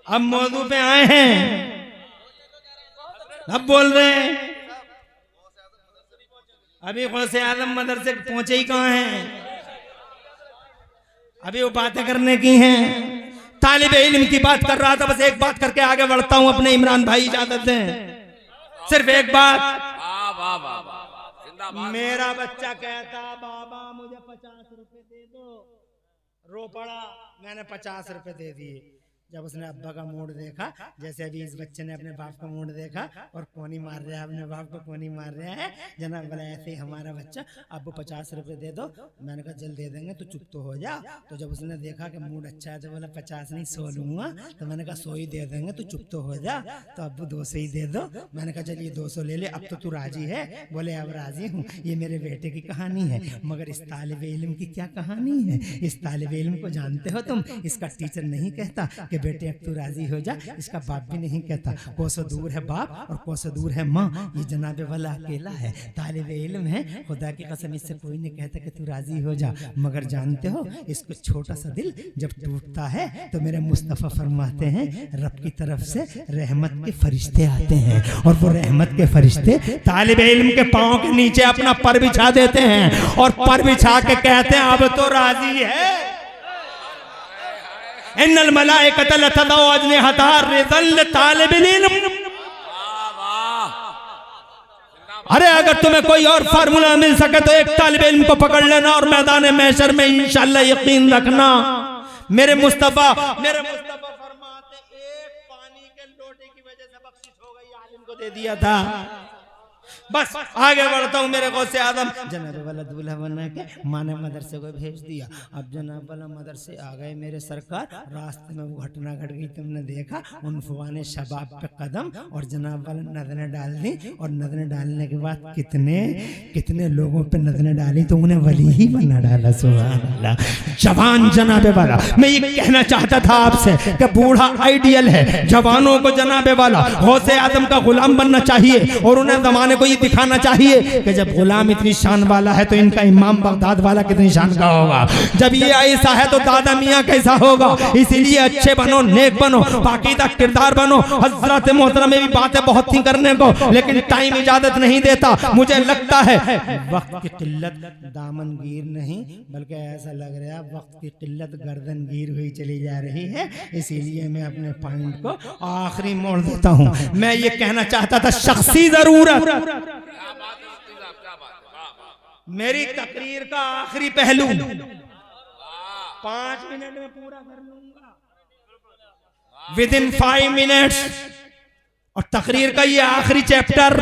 अब मौजू पे आए हैं, अब बोल रहे हैं। अभी गौसे आजम मदरसे पहुंचे ही कहां हैं? अभी वो बातें करने की हैं। तालिबे इल्म की बात कर रहा था, बस एक बात करके आगे बढ़ता हूं अपने इमरान भाई इजाजत दें। सिर्फ एक बात। मेरा बच्चा कहता बाबा मुझे 50 रुपए दे दो, रो पड़ा, मैंने 50 रुपए दे दिए। जब उसने अब्बा का मूड देखा, जैसे अभी इस बच्चे ने अपने बाप का मूड देखा और कोनी मार रहा है, अपने बाप को कोनी मार रहा है, जनाब बोला ऐसे ही हमारा बच्चा, अब 50 रुपए दे दो। मैंने कहा जल्द दे देंगे, तो चुप तो हो जा। तो जब उसने देखा कि मूड अच्छा है तो बोला 50 नहीं 100 लूंगा। तो मैंने कहा 100 ही दे देंगे, तो चुप तो हो जा। तो अब 200 ही दे दो। मैंने कहा चलिए 200 ले ले, अब तो तू राजी है? बोले अब राजी हूँ। ये मेरे बेटे की कहानी है, मगर इस तालिबे इल्म की क्या कहानी है? इस तालिबे इल्म को जानते हो तुम? इसका टीचर नहीं कहता कि बेटे अब तू राजी हो जा, इसका बाप भी नहीं कहता। कोसों दूर है बाप और कोसों दूर है माँ। ये जनाबे वाला अकेला है, तालिबे इल्म है। खुदा की कसम इससे कोई नहीं कहता कि तू राजी हो जा। मगर जानते हो इसको छोटा सा दिल जब टूटता है तो मेरे मुस्तफ़ा फरमाते हैं रब की तरफ से रहमत के फरिश्ते आते हैं, और वो रहमत के फरिश्ते तालिबे इल्म के पाँव के नीचे अपना पर बिछा देते हैं और पर बिछा के कहते हैं अब तो राजी है। इन्नल मलाइकता लतदउ अजनिहता रिज़ल तालिबिल इल्म। अरे अगर तुम्हें कोई और फार्मूला मिल सके तो एक तालिबे इल्म को पकड़ लेना और मैदान महशर में इंशाअल्लाह यकीन रखना मेरे मुस्तफा फरमाते एक पानी के लोटे की वजह से बख्शिश हो गई, आलिम को दे दिया था। बस आगे बढ़ता हूँ। मेरे गौसे आदम जनाब वाला दूल्हा बना के माँ ने मदरसे को भेज दिया। अब जनाब वाला मदरसे आ गए मेरे सरकार। रास्ते में वो घटना घट गई, तुमने देखा, उन फुआने शबाब पे कदम और जनाब वाला नजरें डाल दी। और नजरें डालने के बाद कितने कितने लोगों पे नजरें डाली तो उन्हें वली ही बना डाला। सुभान अल्लाह। जवान जनाबे वाला, मैं ये कहना चाहता था आपसे कि बूढ़ा आइडियल है, जवानों को जनाबे वाला गौसे आदम का गुलाम बनना चाहिए और उन्हें जमाने को दिखाना चाहिए कि जब गुलाम इतनी शान वाला है तो इनका इमाम बगदाद वाला कितनी शान का होगा। जब ये ऐसा है तो दादा मियाँ कैसा होगा। इसीलिए अच्छे बनो, नेक बनो, पाकीदा किरदार बनो। हजरत मोहतरम में भी बातें बहुत थी करने को, लेकिन टाइम इजाजत नहीं देता। मुझे लगता है वक्त की किल्लत दामनगीर नहीं बल्कि ऐसा लग रहा है वक्त की किल्लत गर्दनगीर हुई चली जा रही है। इसीलिए मैं अपने पॉइंट को आखिरी मोड़ देता हूँ। मैं ये कहना चाहता था शख्सी जरूरत मेरी तकरीर का आखिरी पहलू 5 मिनट में पूरा कर लूंगा, विदिन 5 मिनट्स। और तकरीर का ये आखिरी चैप्टर,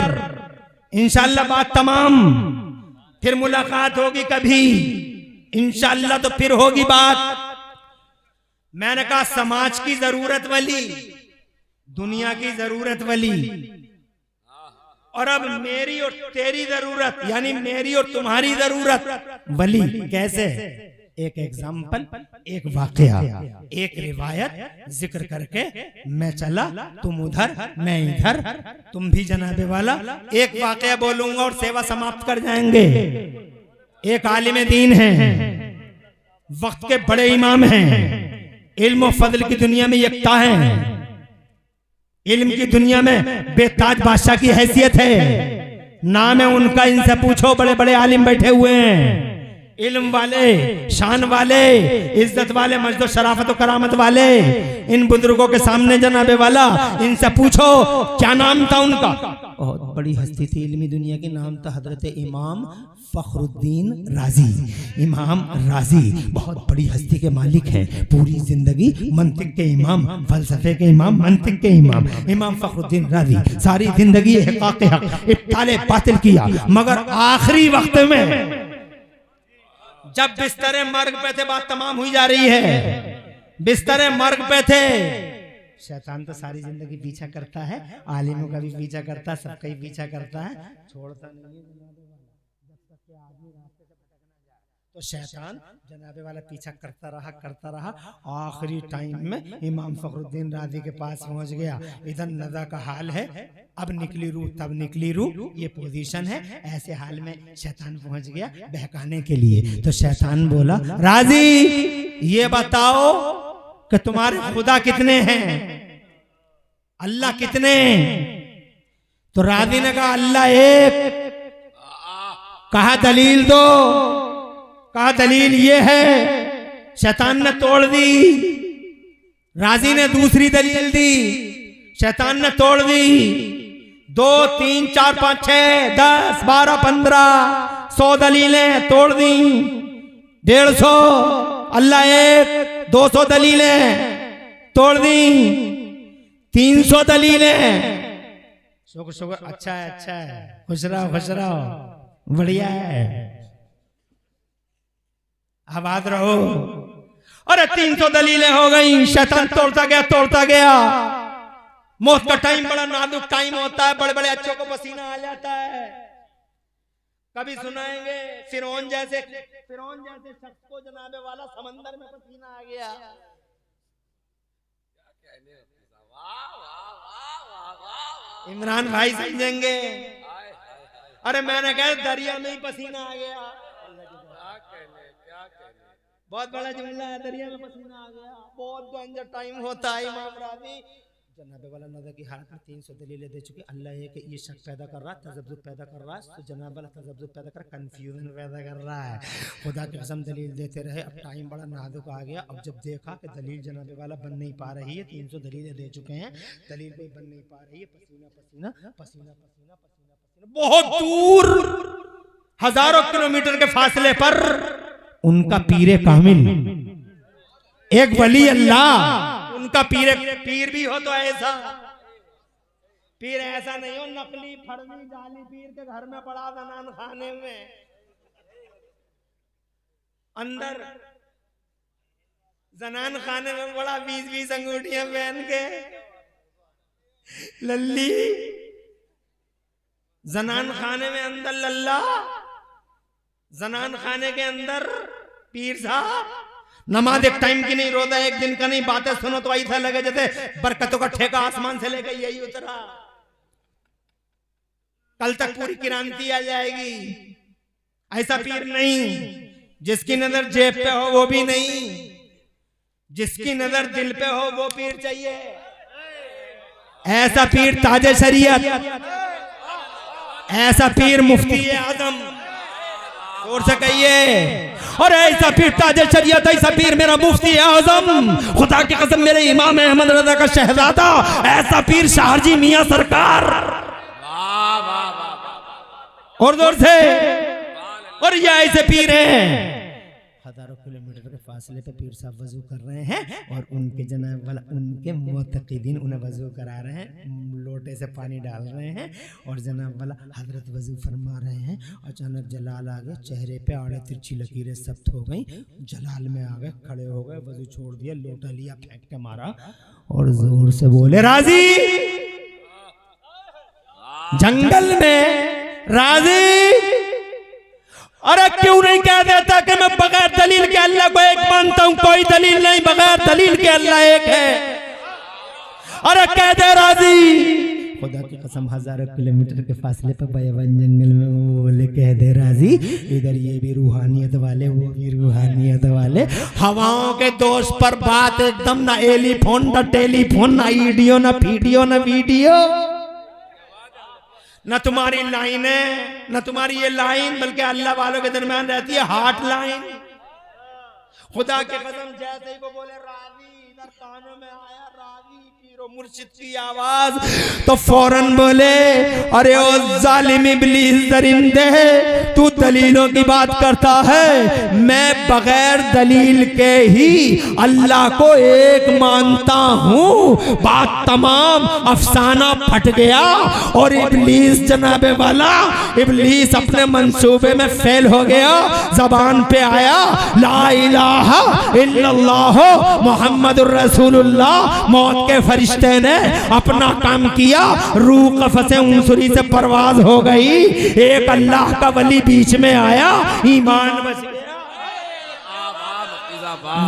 इंशाअल्लाह बात तमाम। फिर मुलाकात होगी कभी इंशाअल्लाह, तो फिर होगी बात। मैंने कहा समाज की जरूरत वली, दुनिया की जरूरत वली, और अब मेरी और तेरी जरूरत, यानी मेरी और तुम्हारी जरूरत वली। कैसे? एक एग्जाम्पल, एक वाकया, एक रिवायत जिक्र करके मैं चला, तुम उधर मैं इधर, तुम भी जनाबे वाला। एक वाकया बोलूंगा और सेवा समाप्त कर जाएंगे। एक आलिम दीन है, वक्त के बड़े इमाम हैं, इल्म और फजल की दुनिया में यकता हैं, इल्म की दुनिया में बेताज बादशाह की हैसियत है। नाम है उनका, इनसे पूछो, बड़े बड़े आलिम बैठे हुए हैं, इल्म वाले, शान वाले, इज्जत वाले, मजद शराफत और करामत वाले। इन बुजुर्गों के सामने जनाबे वाला इनसे पूछो क्या नाम था उनका। बहुत बड़ी हस्ती थी इल्मी दुनिया की, नाम था हजरत इमाम फखरुद्दीन राजी। इमाम राजी बहुत बड़ी हस्ती के मालिक हैं, पूरी जिंदगी मंतिक के इमाम, फलसफे के इमाम, मंतिक के इमाम, इमाम फखरुद्दीन राजी। सारी जिंदगी हक़ इब्ताले बातिल किया, मगर आखिरी वक्त में जब बिस्तरे मर्ग पे थे, बात तमाम हुई जा रही है, बिस्तरे मर्ग पे थे। शैतान तो सारी जिंदगी पीछा करता है, आलिमों का भी पीछा करता है, सबका ही पीछा करता है, छोड़ता नहीं है जब तक के आदमी रास्ते से भटक ना जाए। तो शैतान जनाबे वाला पीछा करता रहा। आखिरी टाइम में इमाम फखरुद्दीन राजी के पास पहुंच गया। इधर नज़ा का हाल है, अब निकली रूह तब निकली रूह, ये पोजीशन है। ऐसे हाल में शैतान पहुंच गया बहकाने के लिए। तो शैतान बोला, राजी ये बताओ कि तुम्हारे खुदा कितने हैं, अल्लाह कितने? तो राजी ने कहा अल्लाह एक। कहा दलील दो। कहा दलील ये है। शैतान ने तोड़ दी, राजी ने दूसरी दलील दी, शैतान ने तोड़ दी। 2 3 4 5 6 10 12 15 100 दलीलें तोड़ दी। 150 अल्लाह एक, 200 दलीलें तोड़ दी। 300 दलीलें। शुक्र शुक्र, अच्छा है अच्छा है, खुश रहो बढ़िया है, आबाद रहो। अरे 300 दलीलें हो गई, शैतान तोड़ता गया। मौत का टाइम बड़ा नाजुक टाइम होता है, बड़े बड़े अच्छों को पसीना आ जाता है। कभी सुनाएंगे फिरौन जैसे शख्स को जनाबे वाला समंदर में पसीना आ गया। इमरान भाई समझेंगे। अरे मैंने कहा दरिया में ही पसीना आ गया। बहुत बड़ा जुमला है, दरिया में पसीना आ गया। बहुत डेंजर टाइम होता है। इमाम रावी जनाबे वाला नज़र की हालत में 300 दलीलें दे चुके। अल्लाह है कि ये शक पैदा कर रहा है, तजब्जुब पैदा कर रहा है, तो जनाब वाला तजब्जुब पैदा कर, कंफ्यूजन पैदा कर रहा है। खुदा की कसम दलील देते रहे। अब टाइम बड़ा नाजुक आ गया। अब जब देखा कि दलील जनाबे वाला बन नहीं पा रही है, 300 दलीलें दे चुके हैं, दलील कोई बन नहीं पा रही है, पसीना बहुत दूर हजारों किलोमीटर के फासले पर उनका पीरे कामिल, एक वली अल्लाह, उनका पीर भी हो तो ऐसा पीर, ऐसा नहीं हो नकली फर्जी जाली पीर के घर में पड़ा जनान खाने में, अंदर जनान खाने में बड़ा 20-20 अंगूठियां पहन के लल्ली, जनान खाने में अंदर लल्ला, जनान खाने के अंदर पीर साहब। नमाज एक टाइम की नहीं, रोजा एक दिन का नहीं। बातें सुनो तो ऐसा लगे जैसे बरकतों का ठेका आसमान से लेकर यही उतरा। कल तक पूरी क्रांति आ जाएगी। ऐसा पीर नहीं। जिसकी नजर जेब पे हो वो भी नहीं, जिसकी नजर दिल पे हो वो पीर चाहिए। ऐसा पीर ताजे शरीयत, ऐसा पीर मुफ्ती आजम, और से कहिए। और ऐसा पीर ताजे शरीयत, ऐसा पीर मेरा मुफ्ती आजम, खुदा की कसम मेरे इमाम अहमद रजा का शहजादा, ऐसा पीर शाहजी मियां सरकार। और जोर से। और ये ऐसे पीर हैं, हजारों किलोमीटर के फासले पे पीर साहब वजू कर रहे हैं और उनके जनाब वाला, उनके मुतक़िदीन उन्हें वजू करा रहे हैं, लोटे से पानी डाल रहे हैं और जनाब वाला हजरत वजू फरमा रहे हैं। अचानक जलाल आ गए, चेहरे पे आड़े तिरछी लकीरें सख्त हो गई, जलाल में आ गए, खड़े हो गए, वजू छोड़ दिया, लोटा लिया, फेंक के मारा और जोर से बोले राजी। जंगल में राजी। अरे क्यों नहीं कह देता कि मैं बगैर दलील के अल्लाह को एक मानता हूं? कोई दलील नहीं, बगैर दलील के अल्लाह एक है। अरे कह दे राजी। खुदा की कसम हजारों किलोमीटर के फासले पर बयावन जंगल में वो बोले कह दे राजी। इधर ये भी रूहानियत वाले, वो भी रूहानियत वाले। हवाओं के दोस्त पर बात एकदम, ना एलीफोन ना टेलीफोन, ना ईडियो ना वीडियो ना वीडियो, न तुम्हारी लाइन है, न तुम्हारी ये लाइन, बल्कि अल्लाह वालों के दरमियान रहती है हार्ट लाइन। खुदा के कसम जैसे ही वो बोले रावी, इधर कानों में आया रावी पीरो मुर्शिद की आवाज, तो फौरन बोले अरे ओ जालिम इब्लीस दरिंदे, तू दलीलों की बात करता है, मैं बगैर दलील के ही अल्लाह को एक मानता हूँ। बात तमाम, अफसाना फट गया और इब्लीस जनाबे वाला, इब्लीस अपने मंसूबे में फेल हो गया। जबान पे आया ला इलाहा इल्लल्लाह मुहम्मदुर रसूलुल्लाह। मौत के फरिश्ते ने अपना काम किया, रूह कफ़से उनसुरी से परवाज हो गई। एक अल्लाह का वली बीच में आया, ईमान बच गया।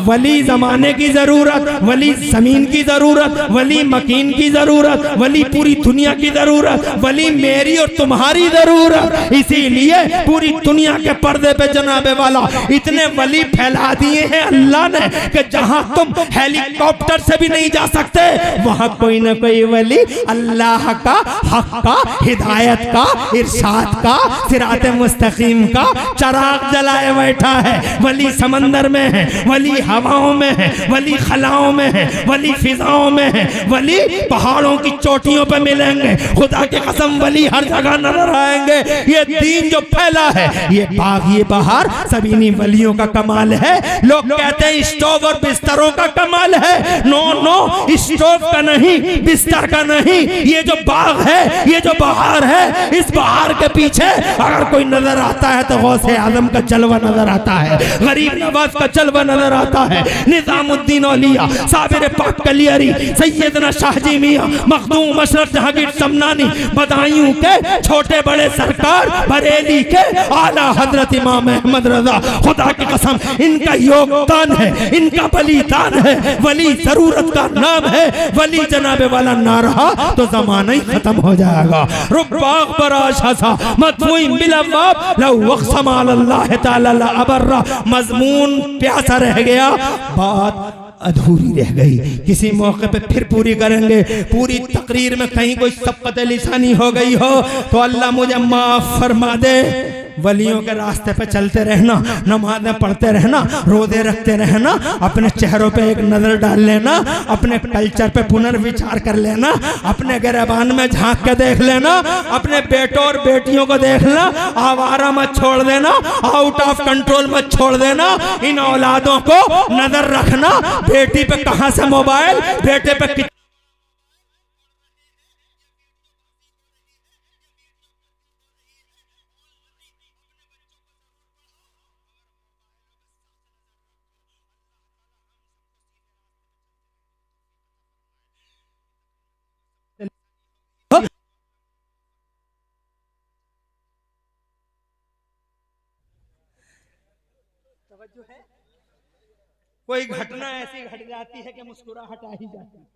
वली जमाने की जरूरत, वली जमीन की जरूरत, वली मकीन की जरूरत, वली पूरी दुनिया की जरूरत, वली मेरी और तुम्हारी जरूरत। इसीलिए पूरी दुनिया के पर्दे पे जनाबे वाला इतने वली फैला दिए हैं अल्लाह ने कि जहां तुम हेलीकॉप्टर से भी नहीं जा सकते, वहां कोई ना कोई वली अल्लाह का, हक का, हिदायत का, इरशाद का, सिरात मुस्तकीम का चराग जलाए बैठा है। वली समंदर में है, वली वली हवाओं में है, वली खलाओं में है, वली फिजाओं में है, वली पहाड़ों की चोटियों पे मिलेंगे। खुदा की कसम वली हर जगह नजर आएंगे। ये दीन जो फैला है, ये बाग ये बहार सब इन्हीं वलियों का कमाल है। लोग कहते हैं स्टोव और बिस्तरों का कमाल है। नो नो, स्टोव का नहीं, बिस्तर का नहीं, ये जो बाग है, ये जो बहार है, इस बहार के पीछे अगर कोई नजर आता है तो गौसे आजम का जलवा नजर आता है, गरीब नवाज का जलवा नजर आता है, निजामुद्दीन औलिया, साबिर पाक कलियरी, सैयदना शाहजी मियां, मखदूम अशरफ जहांगीर समनानी, बदायूं के छोटे बड़े सरकार, बरेली के आला हजरत इमाम अहमद रजा, खुदा की कसम इनका योगदान है, इनका बलिदान है। वली जरूरत का नाम है, वली जनाबे वाला ना रहा तो जमाना ही खत्म हो जाएगा। रुबाग बराशा मदफूइन बिलअबाब लव वक़्सम अल्लाह ताला ला अबर्रा, मजमून प्यासा रह गया, बात अधूरी रह गई, किसी मौके पे फिर पूरी करेंगे। पूरी तकरीर में कहीं कोई सबकत लिसानी हो गई हो तो अल्लाह मुझे माफ फरमा दे। वलियों के रास्ते पे चलते रहना, नमाज़ें पढ़ते रहना, रोजे रखते रहना, अपने चेहरों पे एक नजर डाल लेना, अपने कल्चर पे पुनर्विचार कर लेना, अपने गिरबान में झांक के देख लेना, अपने बेटों और बेटियों को देखना, आवारा मत छोड़ देना, आउट ऑफ कंट्रोल मत छोड़ देना। इन औलादों को नजर रखना, बेटी पे कहां से मोबाइल, बेटे पे कोई घटना ऐसी घट जाती है कि मुस्कुराहट आ ही जाती है।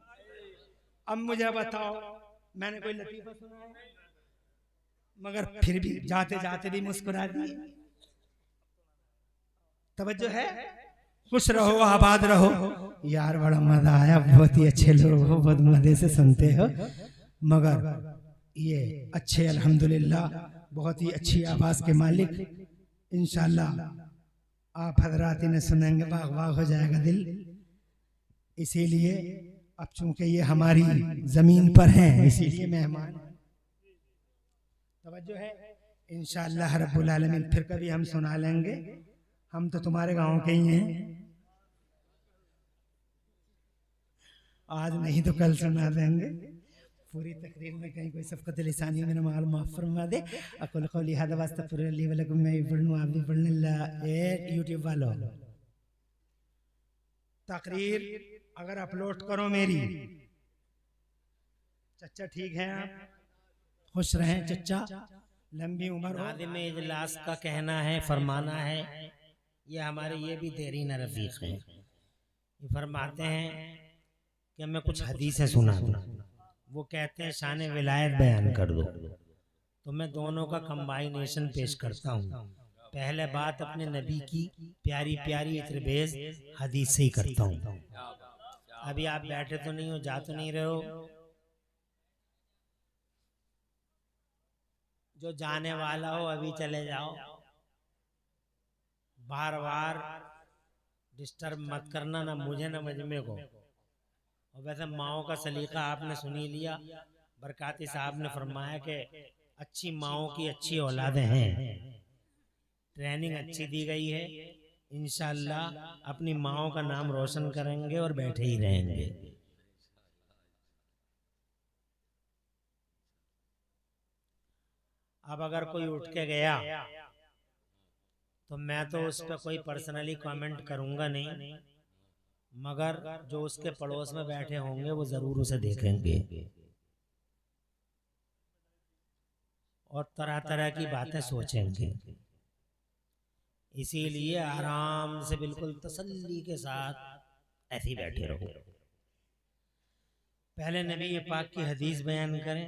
अब मुझे बताओ, मैंने कोई लतीफा सुना है मगर फिर भी जाते जाते भी मुस्कुरा दिए। तवज्जो है, खुश रहो, आबाद रहो। यार बड़ा मजा आया, बहुत ही अच्छे लोग हो, बहुत मजे से सुनते हो। मगर ये अच्छे अल्हम्दुलिल्लाह बहुत ही अच्छी आवाज के मालिक, इंशाल्लाह आप हजरात इन्हें सुनेंगे बाग बाग हो जाएगा दिल। इसीलिए अब चूंकि ये हमारी जमीन पर हैं, इसीलिए मेहमान तवज्जो है। इंशाअल्लाह रब्बुल आलमीन फिर कभी हम सुना लेंगे। हम तो तुम्हारे गांव के ही हैं, आज नहीं तो कल सुना देंगे। पूरी तकरीर में कहीं कोई सबकत लिसानी मेरा माल माफ फरमा दे। अकुल कौली हादा वास्तगफिरुल्लाह व लकुम, मैं भी पढ़ूं आप भी पढ़ने ला। एक यूट्यूब वालों तकरीर अगर अपलोड करो मेरी, चच्चा ठीक है, आप खुश रहें चच्चा, लंबी उम्र हो। नादिम इजलास का कहना है, फरमाना है, ये हमारे ये भी देरीन रफीक हैं, ये फरमाते हैं कि मैं कुछ हदीसें सुना दूं। वो कहते हैं शान विलायत बयान कर दो, तो मैं दोनों का कंबाइनेशन पेश करता हूँ। पहले बात अपने नबी की प्यारी प्यारी इत्रबेज हदीस से ही करता हूँ। अभी आप बैठे तो नहीं हो, जा तो नहीं रहे हो, जो जाने वाला हो अभी चले जाओ, बार बार डिस्टर्ब मत करना, ना मुझे ना मजमे को। और वैसे माओ का सलीका आपने सुनी लिया, बरकाती साहब ने फरमाया कि अच्छी माओ की अच्छी औलादें हैं, ट्रेनिंग अच्छी दी गई है, इंशाअल्लाह अपनी माओ का नाम रोशन करेंगे और बैठे ही रहेंगे। अब अगर कोई उठ के गया तो मैं तो उस पर कोई पर्सनली कमेंट करूंगा नहीं, मगर जो उसके पड़ोस में बैठे होंगे वो जरूर उसे देखेंगे और तरह तरह की बातें सोचेंगे। इसीलिए आराम से बिल्कुल तसल्ली के साथ ऐसे ही बैठे रहो। पहले नबी पाक की हदीस बयान करें,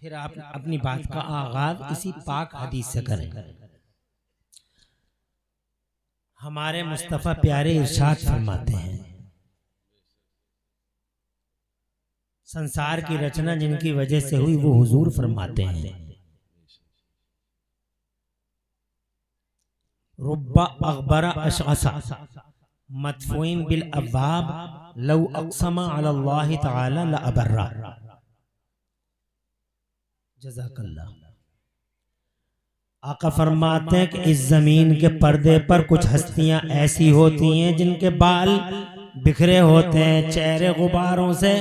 फिर आप अपनी बात का आगाज इसी पाक हदीस से करें। हमारे मुस्तफ़ा प्यारे इरशाद फरमाते हैं, संसार की रचना जिनकी वजह से हुई वो हुजूर फरमाते हैं, रुब्बा अखबरा अशअसा मदफूइन बिल अब्वाब लौ अक़समा अलल्लाहि तआला ला अबर्रा। जज़ाकल्लाह। आका फरमाते हैं कि इस जमीन के पर्दे पर कुछ हस्तियां ऐसी होती हैं जिनके बाल बिखरे होते हैं, चेहरे गुबारों से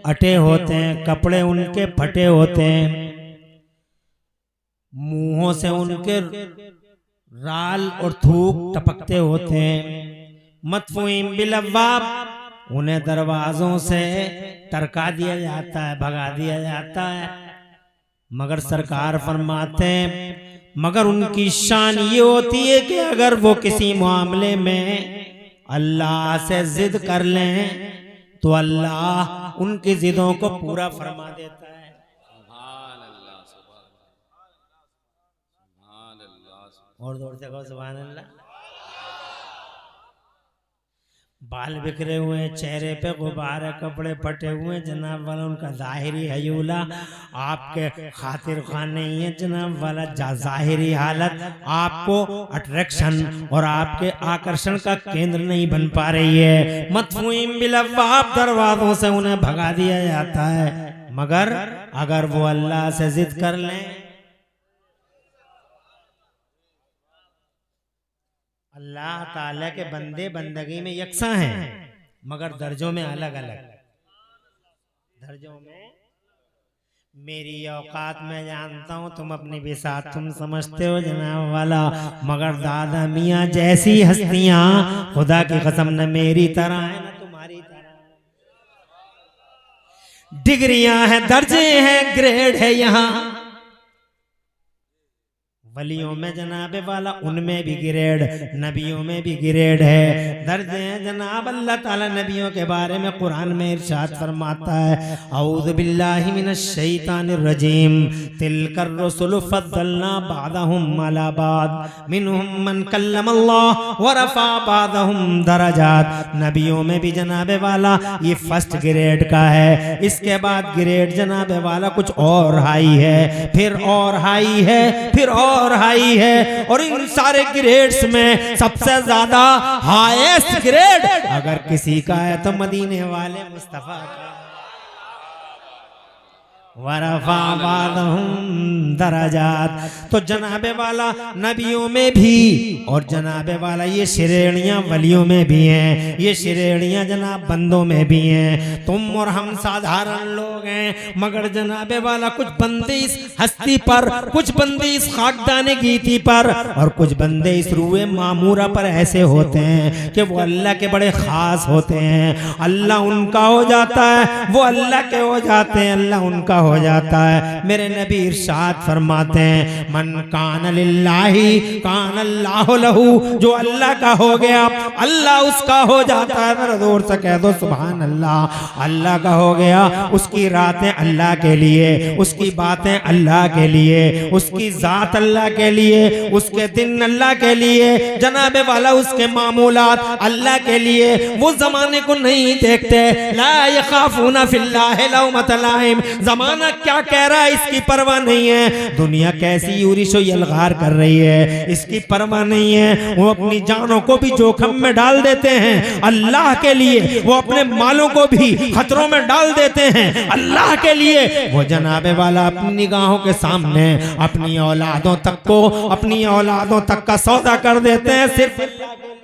अटे होते हैं, कपड़े उनके फटे होते हैं, मुंहों से उनके राल और थूक टपकते होते हैं। मदफूइन बिल अब्वाब, उन्हें दरवाजों से टरका दिया जाता है, भगा दिया जाता है। मगर सरकार फरमाते हैं मगर उनकी शान ये होती है कि अगर वो किसी मामले में अल्लाह से जिद कर लें तो अल्लाह उनकी जिदों को पूरा फरमा देता है। और जोर से कहो सुभान अल्लाह। बाल बिखरे हुए हैं, चेहरे पे गुब्बारे, कपड़े फटे हुए हैं, जनाब वाला उनका जाहिरी हयूला आपके खातिर खान नहीं है जनाब वाला। जाहिरी हालत आपको अट्रैक्शन और आपके आकर्षण का केंद्र नहीं बन पा रही है। मदफूइन बिल अब्वाब, दरवाजों से उन्हें भगा दिया जाता है। मगर अगर वो अल्लाह से जिद कर लें, अल्लाह ताला के बंदे बंदगी में यकसा हैं मगर दर्जों में अलग अलग। दर्जों में मेरी औकात में जानता हूँ, तुम अपनी बिसात तुम समझते हो जनाब वाला, मगर दादा मियाँ जैसी हस्तियां खुदा की कसम न मेरी तरह है न तुम्हारी तरह। डिग्रियां हैं, दर्जे हैं, ग्रेड है यहाँ वलियों में जनाबे वाला, उनमें भी ग्रेड, नबियों में भी ग्रेड है, दर्जे हैं जनाब। अल्लाह ताला नबियों के बारे में कुरान में इरशाद फरमाता है औज़ु बिल्लाहि मिनश शैतानिर रजीम तिलकर रुसुलु फद्दलना बादहुम अला बाद मिनहुम मन कल्लमल्लाह व रफ़ा बादहुम दरजात। नबियों में भी जनाबे वाला ये फर्स्ट ग्रेड का है, इसके बाद ग्रेड जनाबे वाला कुछ और हाई है, फिर और हाई है, फिर और हाई है। और इन सारे ग्रेड्स में सबसे ज्यादा हाईएस्ट ग्रेड अगर किसी का है तो मदीने वाले मुस्तफा का। वरफ़ा बादहुम दरजात। तो जनाबे वाला नबियों में भी और जनाबे वाला ये श्रेणियां वलियों में भी हैं, ये श्रेणियां जनाब बंदों में भी हैं। तुम और हम साधारण लोग हैं मगर जनाबे वाला कुछ बंदे इस हस्ती पर, कुछ बंदे इस खाकदाने गीती पर और कुछ बंदे इस रूए मामूरा पर ऐसे होते हैं कि वो अल्लाह के बड़े खास होते हैं। अल्लाह उनका हो जाता है, वो अल्लाह के हो जाते हैं, अल्लाह उनका हो जाता है। मेरे नबी इरशाद फरमाते हैं मन कान लिल्लाही कान अल्लाहु लहू, जो अल्लाह का हो गया अल्लाह उसका हो जाता है। मेरा जोर से कह दो सुभान अल्लाह। अल्लाह का हो गया, उसकी रातें अल्लाह के लिए, उसकी बातें अल्लाह के लिए, उसकी जात अल्लाह के लिए, उसके दिन अल्लाह के लिए, जनाबे वाला उसके मामूलात अल्लाह के लिए। वो जमाने को नहीं देखते, ला यखाफूना फिल्लाहि लौमत लाइम, जमाना क्या कह रहा है इसकी परवाह नहीं है, दुनिया कैसी यूरिशो यलगार कर रही है इसकी परवाह नहीं है। वो अपनी जानों को भी जोखम में डाल देते हैं अल्लाह के लिए, वो अपने मालों को भी खतरों में डाल देते हैं अल्लाह के लिए। वो जनाबे वाला अपनी निगाहों के सामने अपनी औलादों तक को, अपनी औलादों तक का सौदा कर देते हैं सिर्फ अल्लाह के लिए।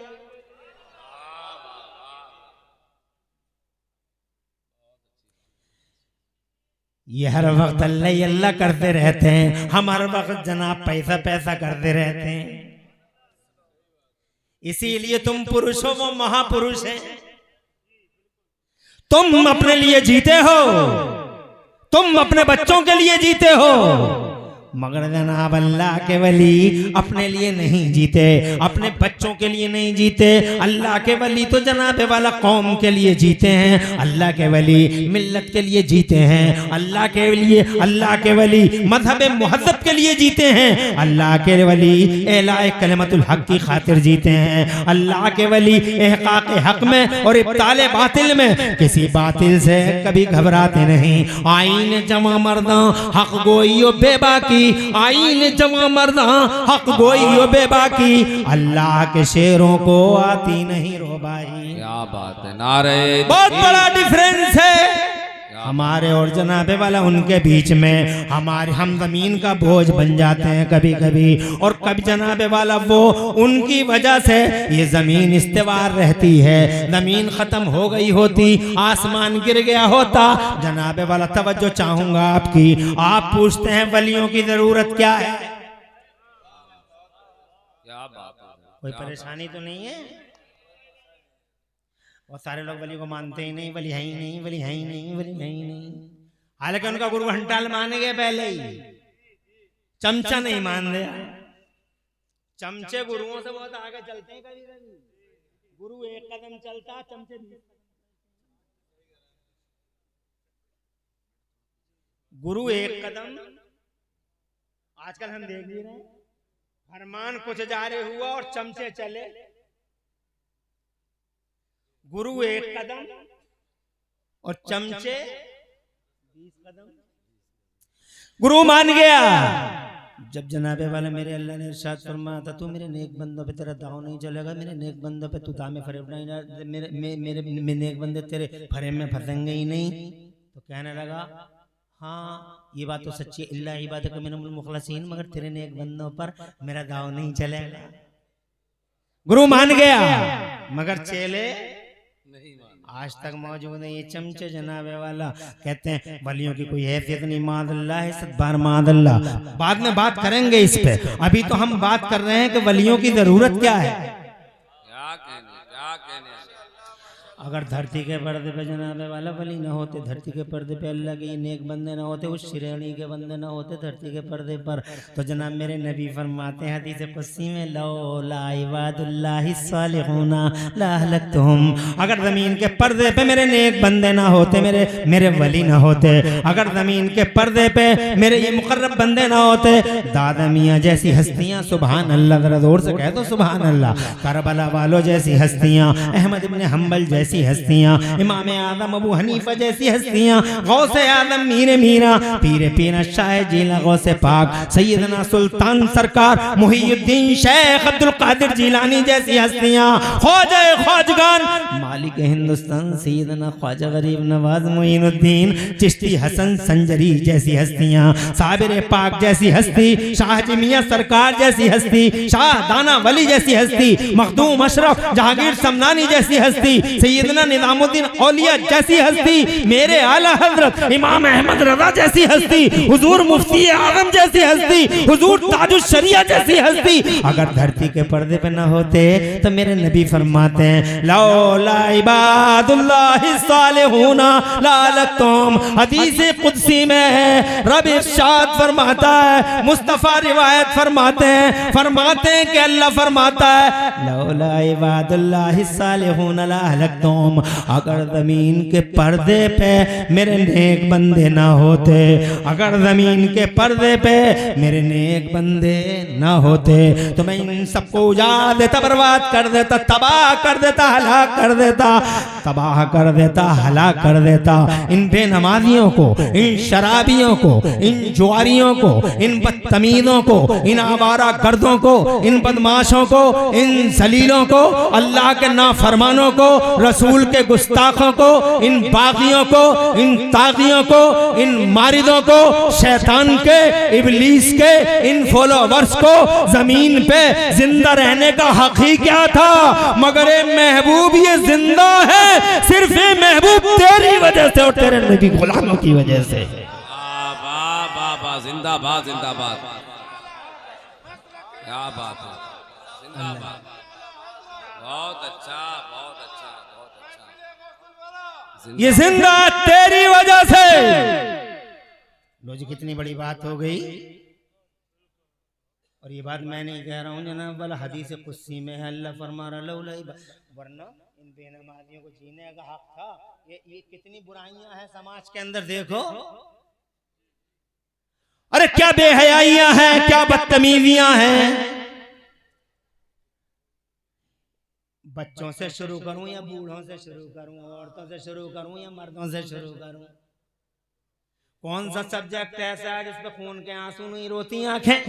ये हर वक्त अल्लाह ही अल्लाह करते रहते हैं, हम हर वक्त जनाब पैसा पैसा करते रहते हैं। इसीलिए तुम पुरुष हो, वो महापुरुष है। तुम अपने लिए जीते हो, तुम अपने बच्चों के लिए जीते हो, मगर जनाब अल्लाह के वली अपने लिए नहीं जीते, अपने बच्चों के लिए नहीं जीते। अल्लाह के वली तो जनाबे वाला कौम के लिए जीते हैं, अल्लाह के वली मिल्लत के लिए जीते हैं, अल्लाह के लिए, अल्लाह के वली मजहब मुहद्दब के लिए जीते हैं, अल्लाह के वली एलाए कलिमतुल हक की खातिर जीते हैं, अल्लाह के वली इहकाक हक में और इब्ताले बातिल में किसी बातिल से कभी घबराते नहीं। आईन जमा मर्दा हक गोई बेबाकी बाकी, आईन जवा मर्दा हक गोई हो बेबाकी, अल्लाह के शेरों को आती नहीं रोबाई। क्या बात है, नारे बहुत बड़ा डिफरेंस है हमारे और जनाबे वाला उनके बीच में। हम जमीन का बोझ बन जाते हैं कभी कभी, और कभी जनाबे वाला वो उनकी वजह से ये जमीन इस्तेवार रहती है। जमीन खत्म हो गई होती, आसमान गिर गया होता। जनाबे वाला तवज्जो चाहूंगा आपकी, आप पूछते हैं वलियों की जरूरत क्या है? क्या बात है, कोई परेशानी तो नहीं है? बहुत सारे लोग वली को मानते ही नहीं, वली है ही नहीं, वली है ही नहीं, वली है ही नहीं। हालांकि उनका गुरु घंटाल मान गए पहले ही, चमचा नहीं मान दिया। चमचे गुरुओं से बहुत आगे चलते हैं कभी कभी। गुरु एक कदम चलता, चमचे 20 कदम। गुरु एक कदम, आजकल हम देख भी रहे हैं, फरमान कुछ जारी हुआ और चमचे चले। गुरु एक कदम और चमचे 20 कदम। गुरु मान गया। जब जनाबे वाला मेरे अल्लाह ने इरशाद फरमाया था, तू मेरे नेक बंदों पे तेरा दाव नहीं चलेगा, मेरे नेक बंदों पे तू दामे फरेब नहीं, मेरे नेक बंदे तेरे फरेब में फंसेंगे ही नहीं। तो कहने लगा, हाँ ये बात तो सच्ची, इल्ला इबादत मिनल मुखलसीन, मगर तेरे नेक बंदों पर मेरा दाव नहीं चलेगा। गुरु मान गया, मगर चेले आज तक मौजूद है। ये चमचे जनाबे वाला कहते हैं वलियों की कोई हैसियत नहीं, मादल्ला है, सद्बार मादल्ला। बाद में बात करेंगे इस पे, अभी तो हम बात कर रहे हैं कि वलियों की जरूरत क्या है। क्या कहने। अगर धरती के पर्दे पे जनाबे वाला वली न होते, धरती के पर्दे पे अल्लाह के नेक बंदे न होते, उस श्रेणी के बंदे न होते धरती के पर्दे पर, तो जनाब मेरे नबी फरमाते हैं हदीस कुदसी में, लौला इबादुल्लाहि सालिहूना लहलकतुहुम। अगर जमीन के पर्दे पे मेरे नेक बंदे ना होते, मेरे वली ना होते, अगर जमीन के पर्दे पे मेरे ये मुकर्रब बंदे ना होते, दादा मियाँ जैसी हस्तियाँ, सुभान अल्लाह, जरा जोर से कह दो सुभान अल्लाह, करबला वालों जैसी हस्तियाँ, अहमद इब्न हम्बल जैसी हस्तियां, इमाम आदम अबू हनीफा जैसी हस्तियां, गौसे आदम मीर मीरा, पीर पीना शाह जिला गौसे पाक, सैयदना सुल्तान सरकार मुहीउद्दीन शेख अब्दुल कादिर जिलानी जैसी हस्तियां, ख्वाजा ख्वाजगान मालिक हिंदुस्तान सैयदना ख्वाजा गरीब नवाज मुईनुद्दीन चिश्ती हसन संजरी जैसी हस्तियां, साबिर पाक जैसी हस्ती, शाह जी मियां सरकार जैसी हस्ती, शाह दाना वली जैसी हस्ती, मखदूम अशरफ जहांगीर समनानी जैसी हस्ती, सैयदना निजामुद्दीन औलिया जैसी हस्ती, मेरे आला हजरत इमाम अहमद रजा जैसी हस्ती, हुजूर मुफ्ती आजम जैसी हस्ती, हुजूर ताजुश शरिया जैसी हस्ती, अगर धरती के पर्दे पे न होते तो मेरे नबी फरमाते हैं, लौला इबादुल्लाहि सालिहूना लहलकतुहुम। हदीस कुदसी में है, रब इरशाद फरमाता है, मुस्तफा रिवायत फरमाते हैं कि अल्लाह फरमाता है, लौला इबादुल्लाहि सालिहूना लहलकतुहुम। अगर जमीन के पर्दे पे मेरे नेक बंदे ना होते, अगर जमीन के पर्दे पे मेरे नेक बंदे ना होते, तो मैं इन सबको उजाड़ देता, बर्बाद कर देता, तबाह कर देता, हलाक कर देता, तबाह कर देता, हलाक कर देता। इन बेनमाजियों को, इन शराबियों को, इन जुआरियों को, इन बदतमीजों को, इन आवारा गर्दों को, इन बदमाशों को, इन जलीलों को, अल्लाह के नाफरमानों को, रसूल के गुस्ताखों को, इन बागियों को, इन तागियों को, इन मारिदों को, शैतान के, इब्लीस के, इन फॉलोवर्स को जमीन पे जिंदा रहने का हक ही क्या था? मगर ए महबूब ये जिंदा है सिर्फ ए महबूब तेरी वजह से और तेरे नबी गुलामों की वजह से। जिंदाबाद जिंदाबाद, क्या बात है, जिंदाबाद, बहुत अच्छा, बहुत अच्छा, बहुत अच्छा। ये जिंदा तेरी वजह से। लो जी, कितनी बड़ी बात हो गई। और ये बात मैं नहीं कह रहा हूँ जनाब, वाला हदीस कुदसी में है, अल्लाह फरमा रहा, वरना इन बेनमाजियों को जीने का हक था। ये कितनी बुराइयां हैं समाज के अंदर, देखो। अरे क्या बेहयाइयां हैं, क्या बदतमीजियां हैं। बच्चों से शुरू करूं या बूढ़ों से शुरू करूं, औरतों से शुरू करूं या मर्दों से शुरू करूं? कौन सा सब्जेक्ट ऐसा है जिसपे खून के आंसू नहीं रोती आंखें?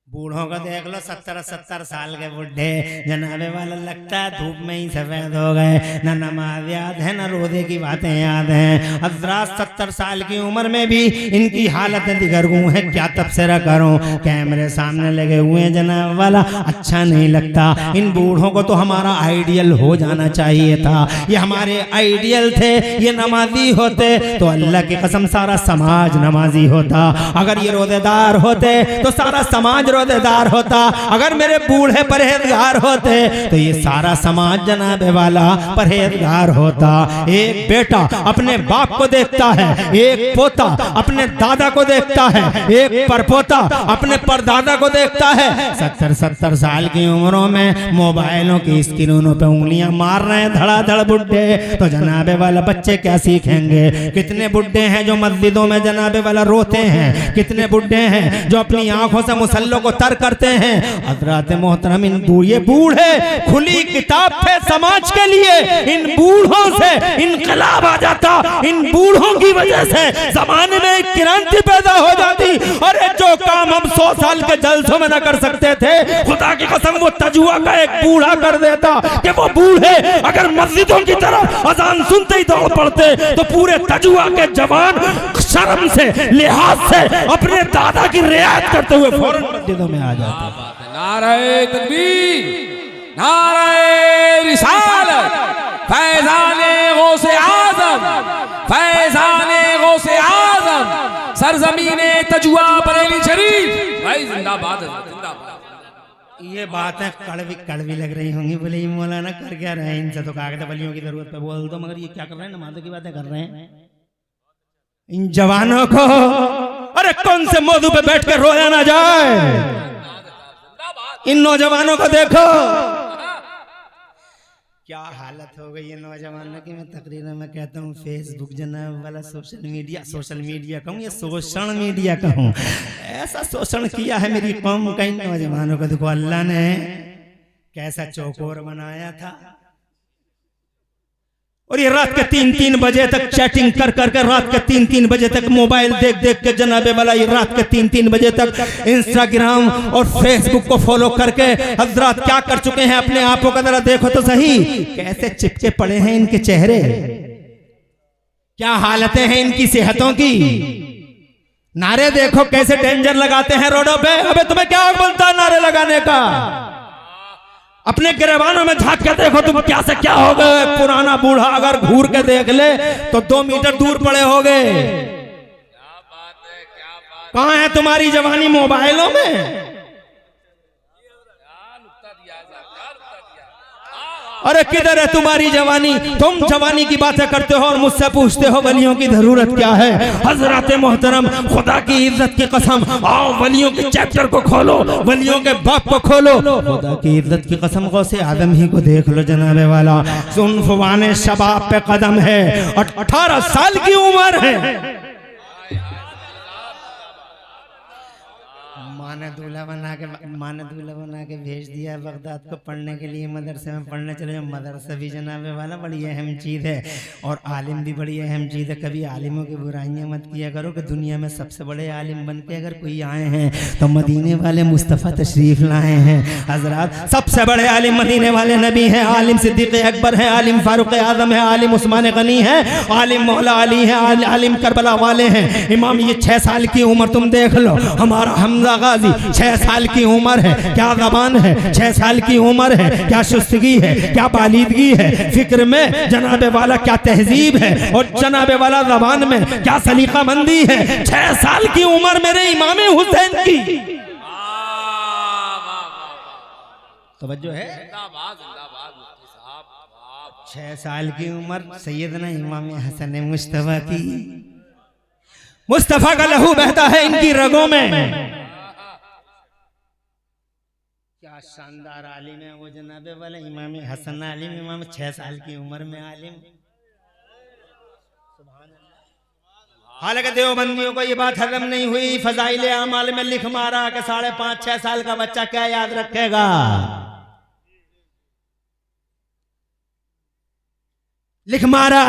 बूढ़ों का देख लो, 70-70 साल के बुढ़े जनाबे वाला लगता है धूप में ही सफेद हो गए। न नमाज याद है न रोजे की बातें याद हैं। हजरात 70 साल की उम्र में भी इनकी हालत दिगरगू है, क्या तबसरा करूं। कैमरे सामने लगे हुए हैं जनाब वाला, अच्छा नहीं लगता। इन बूढ़ों को तो हमारा आइडियल हो जाना चाहिए था। ये हमारे आइडियल थे, ये नमाजी होते तो अल्लाह की कसम सारा समाज नमाजी होता। अगर ये रोजेदार होते तो सारा समाज रोजेदार होता। अगर मेरे बूढ़े परहेजगार होते तो ये सारा समाज जनाबे वाला परहेजगार होता। एक बेटा अपने बाप को देखता है, एक पोता अपने दादा को देखता है, एक परपोता अपने परदादा को देखता है। 70-70 साल की उम्रों में मोबाइलों की स्क्रीनों पे उंगलियां मार रहे हैं धड़ाधड़ बुढ़े, तो जनाबे वाला बच्चे क्या सीखेंगे। कितने बुढ़े हैं जो मस्जिदों में जनाबे वाला रोते हैं, कितने बुढ़े हैं जो अपनी आंखों से मुसल्लों को तर करते हैं। हज़रात मोहतरम, इन ये बूढ़े खुली किताब थे समाज के लिए। इन बूढ़ों से इनकलाब आ जाता, इन बूढ़ों की वजह से जमाने में एक क्रांति पैदा हो जाती। और जो काम हम 100 साल के जलसों में न कर सकते थे, खुदा की कसम वो तजुआ का एक बूढ़ा कर देता कि वो बूढ़े अगर मस्जिदों की तरफ अजान सुनते ही दौड़ पड़ते तो पूरे तजुआ के जवान शर्म से लिहाज से अपने दादा की रियायत करते हुए फौरन मस्जिदों में आ जाते। नारे तकबीर, नारे रिसालत, फैज़ाने गौसे आज़म, फैज़ाने गौसे आज़म, सरज़मीने तजुआ बरेली शरीफ। भाई जिंदाबाद है, जिंदाबाद। ये बातें कड़वी कड़वी लग रही होंगी, बोले ये मौलाना कर क्या रहे हैं, इनसे तो कागज वलियों की जरूरत पे बोल दो, मगर ये क्या कर रहे हैं, नमाज़ों की बातें कर रहे हैं। इन जवानों को अरे कौन से मौजू पे बैठ कर रोया ना जाए। इन नौजवानों को देखो क्या हालत हो गई है नौजवानों की। मैं तकरीर में कहता हूँ फेसबुक जनाब वाला सोशल मीडिया कहूँ या सोशल मीडिया कहूँ, ऐसा शोषण किया है मेरी कौम का इन नौजवानों को। देखो अल्लाह ने कैसा चौकोर बनाया था, और ये रात के 3-3 बजे तक चैटिंग कर करके, रात के 3-3 बजे तक मोबाइल देख देख के जनाबे वाला, ये रात के 3-3 बजे तक इंस्टाग्राम और फेसबुक को फॉलो करके हजरात क्या कर चुके हैं। अपने आपों का जरा देखो तो सही, कैसे चिपके पड़े हैं इनके चेहरे, क्या हालतें हैं इनकी सेहतों की। नारे देखो कैसे डेंजर लगाते हैं रोडों पे। अबे तुम्हें क्या बोलता है नारे लगाने का? अपने गिरबानों में झांक के देखो तुम क्या से क्या हो गए। पुराना बूढ़ा अगर घूर के देख ले तो 2 मीटर दूर पड़े हो गए। क्या बात है, क्या बात। कहां है तुम्हारी जवानी? मोबाइलों में। अरे किधर है तुम्हारी जवानी? तुम जवानी की बातें करते हो और मुझसे पूछते हो वलियों की जरूरत क्या है। हजरत मोहतरम, खुदा की इज्जत की कसम, आओ वलियों के चैप्टर को खोलो, वलियों के बाप को खोलो। खुदा की इज्जत की कसम गौसे आदम ही को देख लो जनाबे वाला। सुनफवाने शबाब पे कदम है, 18 साल की उम्र है। माने दूल्हा बना के भेज दिया बगदाद को पढ़ने के लिए, मदरसे में पढ़ने चले जाओ। मदरसा भी जनाबे वाला बड़ी अहम चीज़ है, और आलिम भी बड़ी अहम चीज़ है। कभी आलिमों की बुराइयां मत किया करो कि दुनिया में सबसे बड़े आलिम बन के अगर कोई आए हैं तो मदीने वाले मुस्तफ़ा तशरीफ़ लाए हैं। हजरात सबसे बड़े आलिम मदीने वाले नबी हैं। आलिम सिद्दीक़ अकबर है, आलिम फारूक आज़म है, आलिम उस्मान गनी है, आलिम मौला अली है, आलिम करबला वाले हैं। इमाम ये 6 साल की उम्र तुम देख लो। हमारा हमजा गाजी 6 साल की उम्र है, क्या ज़बान है। 6 साल की उम्र है, क्या शुस्तगी है, क्या बालिदगी है। फिक्र में जनाबे वाला क्या तहजीब है, और जनाबे वाला ज़बान में क्या सलीका मंदी है। 6 साल की उम्र मेरे इमाम हुसैन की। तवज्जो है। 6 साल की उम्र सैयदना इमाम हसन मुस्तफ़ा की। मुस्तफ़ा का लहू बहता है इनकी रगों में। क्या शानदार आलिम है वो जनाबे वाले इमाम हसन आलिम। इमाम 6 साल की उम्र में आलिम। हालांकि देवबंदियों को ये बात हजम नहीं हुई। फजाइल आमाल में लिख मारा कि 5.5-6 साल का बच्चा क्या याद रखेगा। लिख मारा।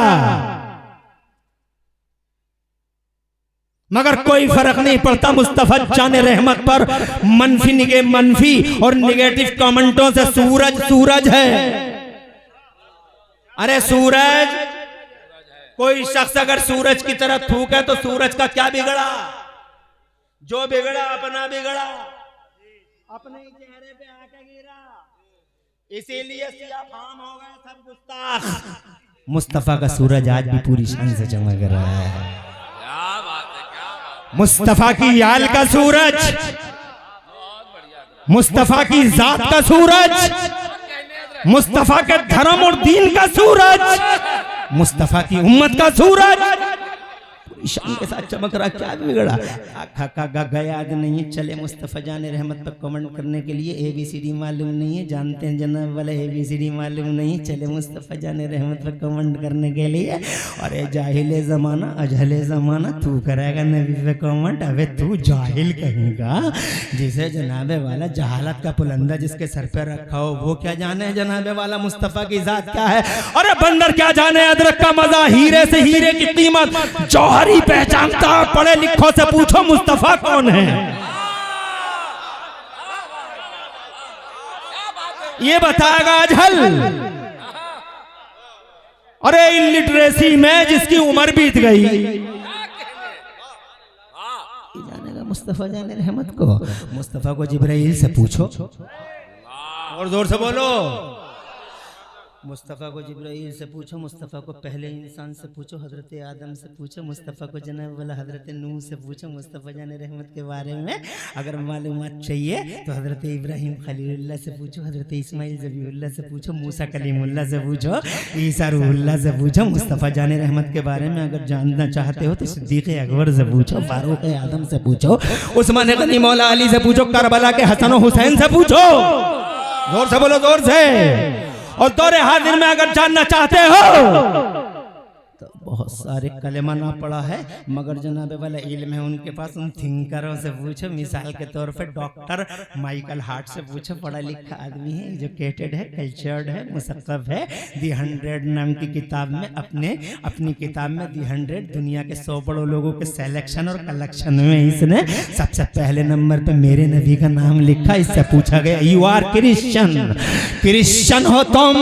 मगर कोई फर्क नहीं पड़ता मुस्तफा जाने रहमत पर मनफी और निगेटिव कमेंटों से सूरज है। अरे सूरज, कोई शख्स अगर सूरज की तरफ थूके तो सूरज का क्या बिगड़ा? जो बिगड़ा अपना बिगड़ा, अपने ही चेहरे पे आके गिरा, इसीलिए सिया फाम हो गए सब गुस्ताख। मुस्तफा का सूरज आज भी पूरी शान से चमक रहा है। क्या बात है, क्या बात है। मुस्तफा की याल का सूरज, बहुत बढ़िया। मुस्तफा की जात का सूरज, मुस्तफा के धर्म और दीन का सूरज, मुस्तफा की उम्मत का सूरज पूरी शान के साथ चमक रहा। क्या बिगड़ा? आखा याद नहीं है, चले मुस्तफा जाने रहमत पर कमेंट करने के लिए। ABCD मालूम नहीं है, जानते हैं जनाब वाला ABCD मालूम नहीं, चले मुस्तफा जाने रहमत पर कमेंट करने के लिए। अरे जाहिले जमाना, अजहले जमाना, तू करेगा नबी पे कमेंट? अबे तू जाहिल कहेगा, जिसे जनाबे वाला जहालत का पुलंदा जिसके सर पे रखा हो वो क्या जाने जनाबे वाला मुस्तफा की जात क्या है? अरे बंदर क्या जाने अदरक का मजा, हीरे से हीरे की कीमत जौहरी पहचानता। पढ़े लिखों से पूछो मुस्तफा कौन है, ये बताएगा अजहल। अरे इलिटरेसी में जिसकी उम्र बीत गई, जानेगा मुस्तफा जाने रहमत को। मुस्तफा को जिब्राइल से पूछो, और जोर से बोलो। मुस्तफ़ा को जिब्राइल से पूछो, मुस्तफ़ा को पहले इंसान से पूछो, हज़रत आदम से पूछो, मुस्तफ़ा को जनाब वाला हज़रत नूह से पूछो। मुस्तफ़ा जाने रहमत के बारे में अगर मालूमात चाहिए तो हज़रत इब्राहिम खलीलुल्लाह से पूछो, हज़रत इस्माइल ज़बीहुल्लाह से पूछो, मूसा कलीमुल्लाह से पूछो, ईसा रूहुल्लाह से पूछो। मुस्तफ़ा जाने रहमत के बारे में अगर जानना चाहते हो तो सिद्दीक़ अकबर से पूछो, फारूक आदम से पूछो, उस्मान गनी मौला अली से पूछो, करबला के हसन और हुसैन से पूछो। जोर से बोलो, जोर से। और दौरे हाजिर में अगर जानना चाहते हो तो बहुत सारे कलेमा ना पड़ा है मगर जनाबे वाला इल्म है उनके पास, उन थिंकरों से पूछो। मिसाल के तौर पे डॉक्टर माइकल हार्ट से पूछो, पढ़ा लिखा आदमी है, एजुकेटेड है, कल्चर्ड है, मुसक्कफ है। दी 100 नाम की किताब में अपनी किताब में दी 100 दुनिया के 100 बड़े लोगों के सिलेक्शन और कलेक्शन में इसने सबसे पहले नंबर पे मेरे नबी का नाम लिखा। इससे पूछा गया, यू आर क्रिश्चियन हो तुम,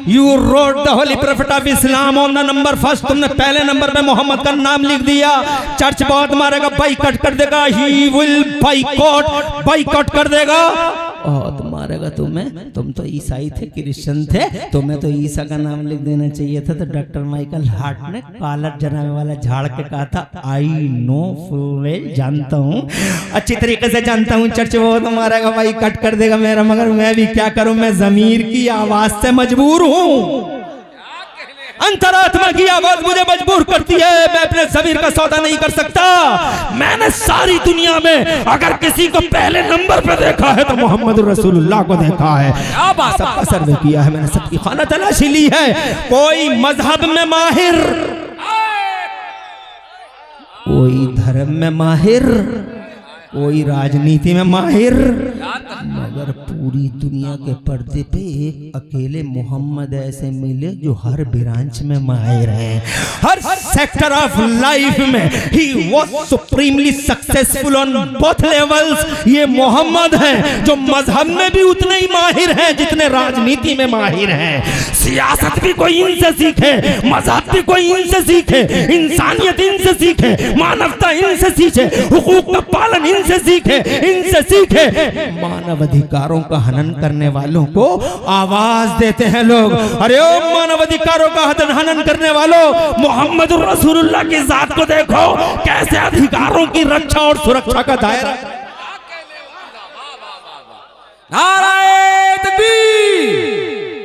you road the holy prophet of Islam on the number first, तुमने पहले नंबर पे मोहम्मद का नाम लिख दिया। चर्च बहुत मारेगा, बाइकआउट कर देगा, ही विल बाइकआउट कर देगा और मारेगा तुम्हें। तुम तो ईसाई थे, क्रिश्चियन थे, तुम्हें तो ईसा का नाम लिख देना चाहिए था। तो डॉक्टर माइकल हार्ट ने कॉलर जनाबे वाला झाड़ के कहा था, आई नो फुल वेल, जानता हूँ, अच्छी तरीके से जानता हूँ, चर्च बहुत मारेगा, बाइकआउट कर देगा मेरा, मगर मैं भी क्या करूँ, मैं ज़मीर की आवाज से मजबूर हूँ। अंतरात्मा की आवाज मुझे मजबूर करती है, मैं अपने ज़मीर का सौदा नहीं कर सकता। मैंने सारी दुनिया में अगर किसी को पहले नंबर पे देखा है तो मोहम्मद रसूलुल्लाह को देखा है। सबका सर्वे किया है मैंने, सबकी खाना तलाशी ली है। कोई मजहब में माहिर, कोई धर्म में माहिर, कोई राजनीति में माहिर, मगर पूरी दुनिया के पर्दे पे एक अकेले मोहम्मद ऐसे मिले जो हर ब्रांच में माहिर हैं, हर सेक्टर ऑफ लाइफ में he was supremely successful on both levels. ये मोहम्मद हैं जो मजहब में भी उतने ही माहिर हैं जितने राजनीति में माहिर हैं। सियासत भी कोई इनसे सीखे, मजहब भी कोई इनसे सीखे, इंसानियत इनसे सीखे, मानवता इनसे सीखे, हुकूक का पालन इनसे सीखे। मानव अधिकारों का हनन करने वालों को आवाज देते हैं लोग। अरे ओ मानव अधिकारों का हनन करने वालों, मोहम्मद रसूलुल्लाह की जात को देखो, कैसे अधिकारों की रक्षा और सुरक्षा का दायरा। नारे तकबीर।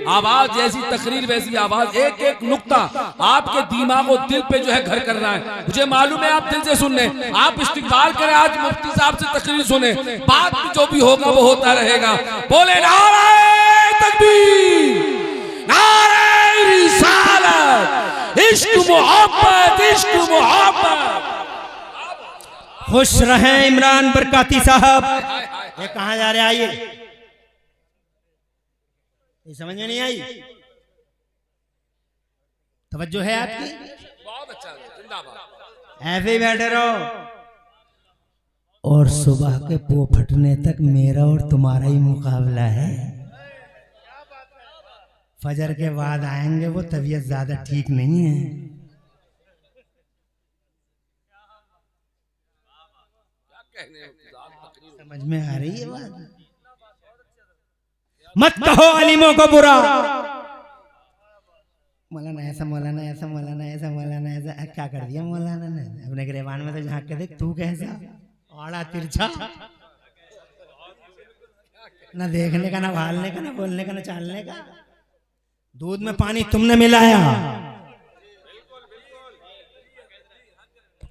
आवाज जैसी तकरीर वैसी आवाज, एक एक नुक्ता आपके दिमाग और दिल पे जो है घर कर रहा है। मुझे मालूम है आप दिल से सुन लें, आप इस्तिकबाल करें, आज मुफ्ती साहब से तकरीर सुने, बात जो भी होगा वो होता रहेगा। बोले नारे तकबीर, नारे रिसालत, इश्क मोहब्बत, इश्क मोहब्बत। खुश रहें इमरान बरकाती साहब। ये कहाँ जा रहे, आइए, ये समझ में नहीं आई? तवज्जो है आपकी? बहुत अच्छा, जिंदाबाद। ऐसे ही बैठे रहो। और सुबह के पो फटने तक मेरा और तुम्हारा ही मुकाबला है। फजर के बाद आएंगे वो, तबीयत ज्यादा ठीक नहीं है। समझ में आ रही है बात? मत कहो अलीमों को बुरा। मौलाना ऐसा, मौलाना ऐसा, मौलाना ऐसा, मौलाना ऐसा। क्या कर दिया मौलाना ने? अपने गिरबान में तो झांक के देख, तू कैसा आड़ा तिरछा, ना देखने का, ना भालने का, ना बोलने का, ना चालने का। दूध में पानी तुमने मिलाया,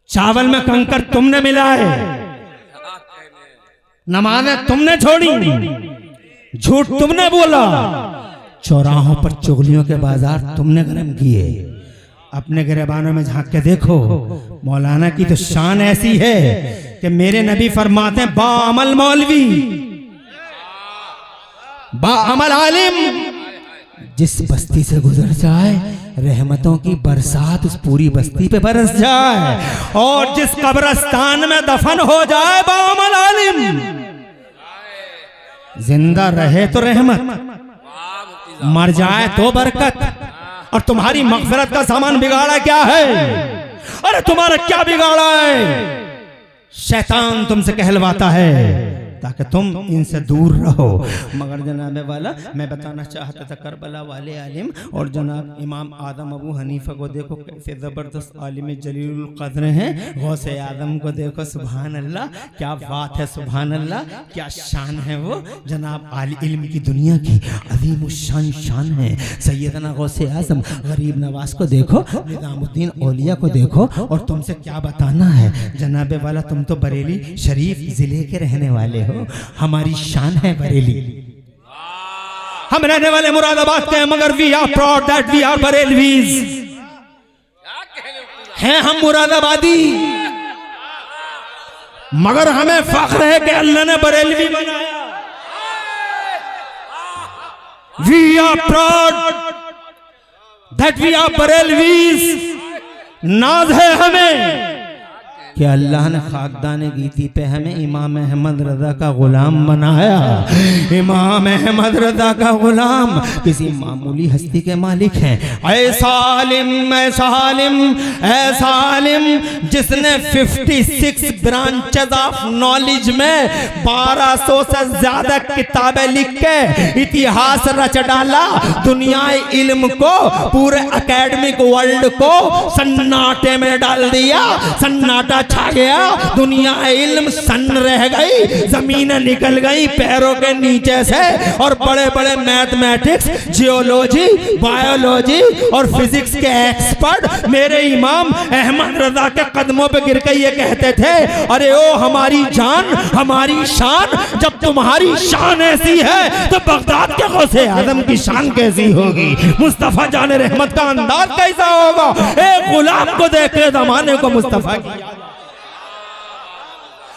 चावल में कंकर तुमने मिलाए, नमाज़ें तुमने छोड़ी, झूठ तुमने बोला, चौराहों पर चुगलियों के बाजार तुमने गर्म किए। अपने गिरबानों में झांक के देखो। मौलाना की तो शान ऐसी है कि मेरे नबी फरमाते हैं, बाअमल मौलवी, बाअमल आलिम जिस बस्ती से गुजर जाए रहमतों की बरसात उस पूरी बस्ती पे बरस जाए, और जिस कब्रिस्तान में दफन हो जाए बाअमल आलिम, जिंदा रहे तो रहमत, मर जाए तो बरकत। और तुम्हारी मगफिरत का सामान बिगाड़ा क्या है? अरे तुम्हारा क्या बिगाड़ा है? शैतान तुमसे कहलवाता है ताकि तुम इनसे दूर रहो। मगर जनाब वाला, मैं बताना चाहता था करबला वाले आलिम और जनाब इमाम आदम अबू हनीफा को देखो कैसे ज़बरदस्त आलिम जलीलुल क़द्र हैं। गौसे आदम को देखो, सुभान अल्लाह, क्या बात है, सुभान अल्लाह, क्या शान है वो। जनाब आली इल्म की दुनिया की अजीम शान शान है। सैयदना गौसे आज़म गरीब नवाज को देखो, निज़ामुद्दीन औलिया को देखो, और तुमसे क्या बताना है जनाब वाला, तुम तो बरेली शरीफ ज़िले के रहने वाले हो। हमारी शान है बरेली। हम रहने वाले मुरादाबाद के हैं, मगर we are proud that we are Barelvis. हैं हम मुरादाबादी, मगर हमें फख्र है कि अल्लाह ने बरेलवी बनाया। We are proud that we are Barelvis. नाज है हमें कि अल्लाह ने खाकदाने गीती पे हमें इमाम अहमद रजा का गुलाम बनाया। इमाम अहमद रजा का गुलाम किसी मामूली हस्ती के मालिक हैं। ऐसा आलिम, ऐसा आलिम, ऐसा आलिम जिसने 56 ब्रांचेस ऑफ नॉलेज में 1200 से ज्यादा किताबें लिख के इतिहास रच डाला। दुनिया इल्म को, पूरे एकेडमिक वर्ल्ड को सन्नाटे में डाल दिया। सन्नाटा छा गया, दुनिया इल्म सन्न रह गई, जमीनें निकल गई पैरों के नीचे से, और बड़े बड़े मैथमेटिक्स, जियोलॉजी, बायोलॉजी और फिजिक्स के एक्सपर्ट मेरे इमाम अहमद रजा के कदमों पे गिर के ये कहते थे, अरे ओ हमारी जान, हमारी शान, जब तुम्हारी शान ऐसी है तो बगदाद के गौसे आजम की शान कैसी होगी? मुस्तफा जाने रहमत का अंदाज कैसा होगा? एक गुलाम को देख के जमाने को मुस्तफा की।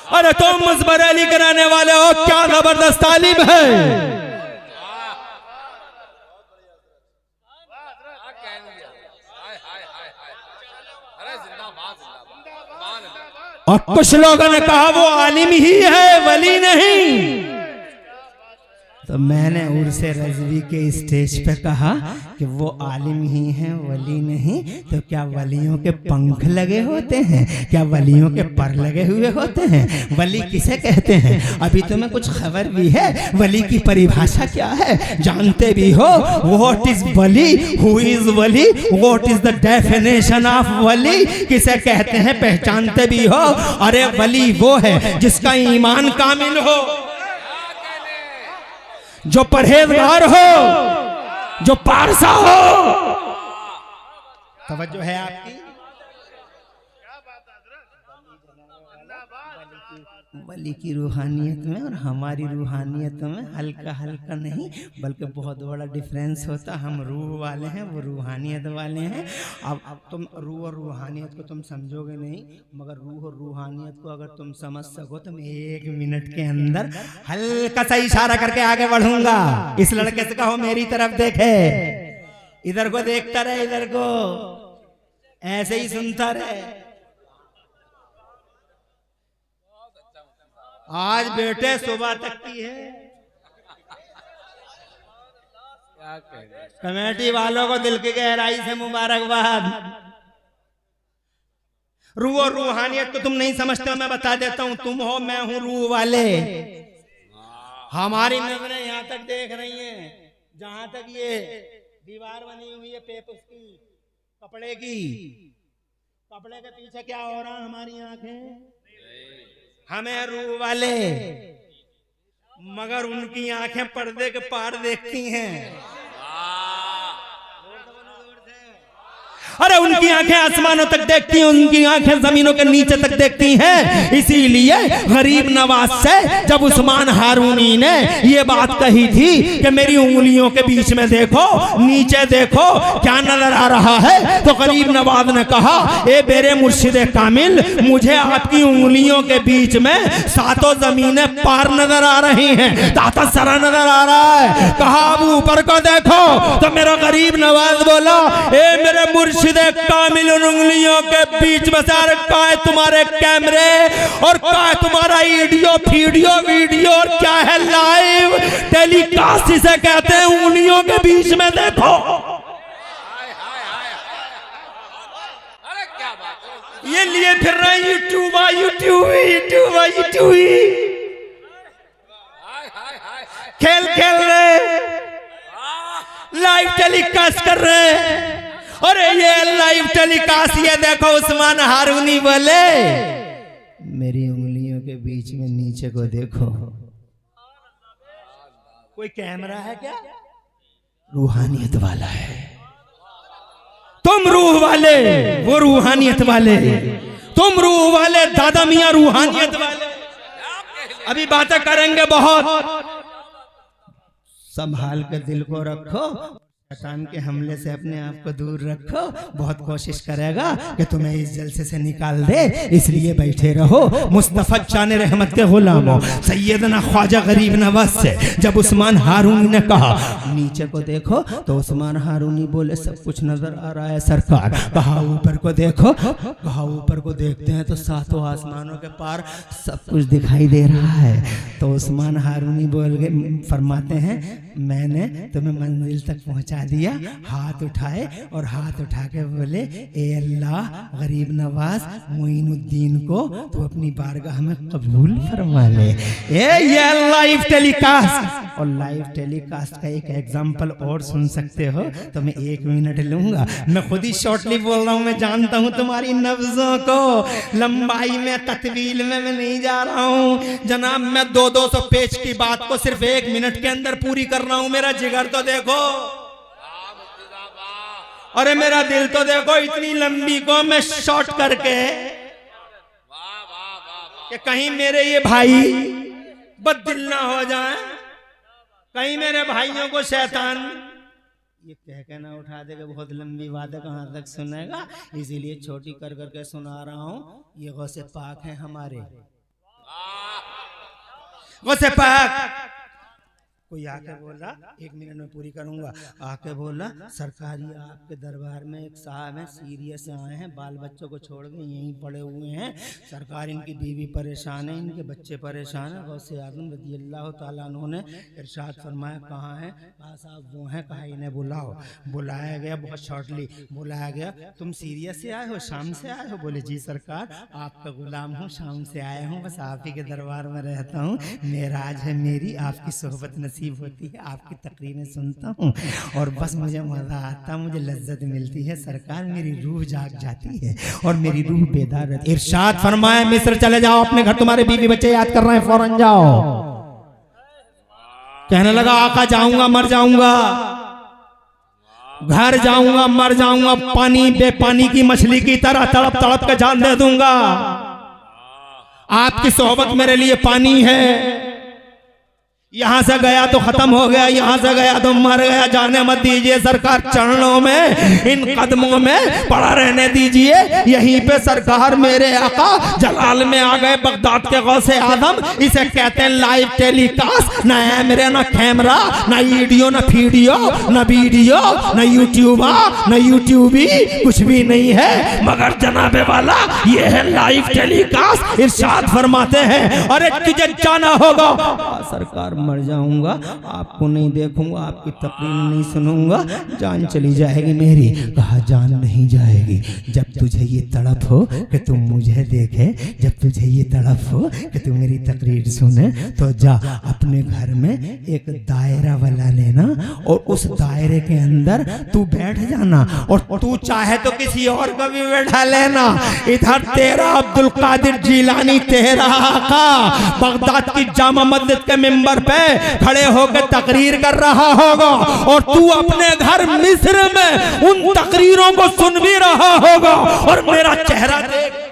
अरे तुम मुझ बरेली कराने वाले हो, क्या जबरदस्त तालीम है। और कुछ लोगों ने कहा वो आलिम ही है, वली नहीं। तो मैंने उर्से रज़वी के स्टेज पे कहा कि वो आलिम ही हैं, वली नहीं। तो क्या वलियों के पंख लगे होते हैं? क्या वलियों के पर लगे हुए होते हैं? वली किसे कहते हैं? अभी तुम्हें कुछ खबर भी है वली की परिभाषा क्या है? जानते भी हो? What is wali? Who is wali? What is the definition of wali? किसे कहते हैं पहचानते भी हो? अरे वली वो है जिसका ईमान कामिल हो, जो परहेजगार हो, जो पारसा हो। तवज्जो है आपकी? वली की रूहानियत में और हमारी रूहानियत में हल्का हल्का नहीं बल्कि बहुत बड़ा डिफरेंस होता। हम रूह वाले हैं, वो रूहानियत वाले हैं। अब तुम रूह और रूहानियत को तुम समझोगे नहीं, मगर रूह और रूहानियत को अगर तुम समझ सको तो मैं 1 मिनट के अंदर हल्का सा इशारा करके आगे बढ़ूंगा। इस लड़के से कहो मेरी तरफ देखे, इधर को देखता रहे, इधर को ऐसे ही सुनता रहे। आज बेटे सुबह तक की है। कमेटी वालों को दिल की गहराई से मुबारकबाद। रूह और रूहानियत को तुम नहीं समझते हो, मैं बता देता हूं। तुम हो, मैं हूं रूह वाले। हमारी नजरें यहां तक देख रही हैं, जहां तक ये दीवार बनी हुई है पेपर की, कपड़े की। कपड़े के पीछे क्या हो रहा है? हमारी आंखें। हमें रूह वाले, मगर उनकी आंखें पर्दे के पार देखती हैं। अरे उनकी आंखें आसमानों तक देखती हैं, उनकी आंखें जमीनों के नीचे तक देखती हैं। इसीलिए गरीब नवाज से जब उस्मान हारूनी ने ये बात कही थी कि मेरी उंगलियों के बीच में देखो, नीचे देखो, क्या नजर आ रहा है, तो गरीब नवाज ने कहा, ए मेरे मुर्शिद कामिल, मुझे आपकी उंगलियों के बीच में सातों जमीनें पार नजर आ रही हैं, ताता सरा नजर आ रहा है। कहा अब ऊपर को देखो, तो मेरा गरीब नवाज बोला, ए मेरे मुर्शिद कामिल, उंगलियों के बीच में सारे का है तुम्हारे कैमरे, और का है तुम्हारा वीडियो और क्या है लाइव टेलीकास्ट जिसे कहते हैं। उंगलियों के बीच में देखो। अरे क्या बात है, ये लिए फिर रहे यूट्यूब खेल रहे, लाइव टेलीकास्ट कर रहे हैं। अरे ये लाइव टेलीकास्ट, ये देखो उस्मान हारूनी बोले, मेरी उंगलियों के बीच में नीचे को देखो। कोई कैमरा है क्या? रूहानियत वाला है। तुम रूह वाले, वो रूहानियत वाले। तुम रूह वाले, दादा मियां रूहानियत वाले। अभी बातें करेंगे बहुत, संभाल के दिल को रखो, शैतान के हमले से अपने आप को दूर रखो। बहुत कोशिश करेगा कि तुम्हें इस जलसे से निकाल दे, इसलिए बैठे रहो। मुस्तफा जान रहमत के गुलामों सैयदना ख्वाजा गरीब नवाज से जब उस्मान हारूनी ने कहा नीचे को देखो, तो उस्मान हारूनी बोले सब कुछ नजर आ रहा है सरकार। कहा ऊपर को देखो, कहा ऊपर को देखते हैं तो सातों आसमानों के पार सब कुछ दिखाई दे रहा है। तो उस्मान हारूनी बोल के फरमाते हैं, मैंने तुम्हें मंजिल तक पहुंचा दिया। हाथ उठाए और हाथ उठा के बोले, ए अल्लाह, गरीब नवाज मोइनुद्दीन को तू अपनी बारगाह में कबूल फरमा ले। ये लाइव टेलीकास्ट, और लाइव टेलीकास्ट का एक एग्जांपल और सुन सकते हो तो मैं 1 मिनट लूंगा। मैं खुद ही शॉर्टली बोल रहा हूं, मैं जानता हूं तुम्हारी नब्जों को, लंबाई में तत्वील में मैं नहीं जा रहा हूं जनाब। मैं 200 पेज की बात को सिर्फ 1 मिनट के अंदर पूरी कर रहा हूं। मेरा जिगर तो देखो, अरे मेरा दिल तो देखो, इतनी लंबी को मैं शॉर्ट करके कि कहीं मेरे ये भाई बददिल ना हो जाए, कहीं मेरे भाइयों को शैतान ये कह के ना उठा दे कि बहुत लंबी बात है, कहाँ तक सुनेगा। इसीलिए छोटी कर करके सुना रहा हूं। ये गौसे पाक हैं हमारे, गौसे पाक। कोई आके बोला, 1 मिनट में पूरी करूंगा, आके बोला सरकार ये आपके दरबार में एक साहब हैं, सीरिया से आए हैं, बाल बच्चों को छोड़ के यहीं पड़े हुए हैं सरकार, इनकी बीवी परेशान है, इनके बच्चे परेशान है। गौसे आज़म रज़ियल्लाहु ताला अन्हु ने इरशाद फरमाया, कहाँ हैं? कहा साहब वो हैं, कहा इन्हें बुलाओ। बुलाया गया, बहुत शॉर्टली बुलाया गया। तुम सीरिया से आए हो, शाम से आए हो? बोले जी सरकार, आपका गुलाम हूँ, शाम से आया हूँ, बस आप ही के दरबार में रहता हूँ। मेराज है मेरी, आपकी सोहबत नसीब होती है, आपकी तकरीरें सुनता हूँ और बस मुझे मजा आता, मुझे लज्जत मिलती है सरकार, मेरी रूह जाग जाती है और मेरी रूह बेदार रहती है। इरशाद फरमाया, मिस्र चले जाओ अपने घर, तुम्हारे बीवी बच्चे याद कर रहे हैं, फौरन जाओ। कहने लगा आका जाऊंगा मर जाऊंगा, घर जाऊंगा मर जाऊंगा, पानी बेपानी की मछली की तरह तड़प तड़प के जान दे दूंगा। आपकी सोहबत मेरे लिए पानी है, यहाँ से गया तो खत्म हो गया, यहाँ से गया तो मर गया, जाने मत दीजिए सरकार चरणों में, इन कदमों में पड़ा रहने दीजिए। यहीं पे सरकार मेरे आका जलाल में आ गए, बगदाद के गौसे आदम। इसे कहते हैं लाइव टेलीकास्ट, ना है मेरे ना कैमरा, ना वीडियो, ना फीडियो, ना वीडियो, ना यूट्यूबा, ना यूट्यूबी, कुछ भी नहीं है, मगर जनाबे वाला ये है लाइव टेलीकास्ट। इरशाद फरमाते हैं अरे तुझे जाना होगा। सरकार मर जाऊंगा, आपको नहीं देखूंगा, आपकी तकरीर नहीं सुनूंगा, जान चली जाएगी मेरी। कहा जान नहीं जाएगी, जब तुझे ये तड़प हो कि तुम मुझे देखे, जब तुझे ये तड़प हो कि तुम मेरी तकरीर सुने, तो जा अपने घर में एक दायरा बना लेना और उस दायरे के अंदर तू बैठ जाना, और तू चाहे तो किसी और को भी बैठा लेना। इधर तेरा अब्दुल कादिर जिलानी, तेरा आका बगदाद की जामा मस्जिद के मिंबर पे खड़े होकर तकरीर कर रहा होगा, और तू अपने घर मिस्र में उन तकरीरों को सुन भी रहा होगा, और मेरा चेहरा देख,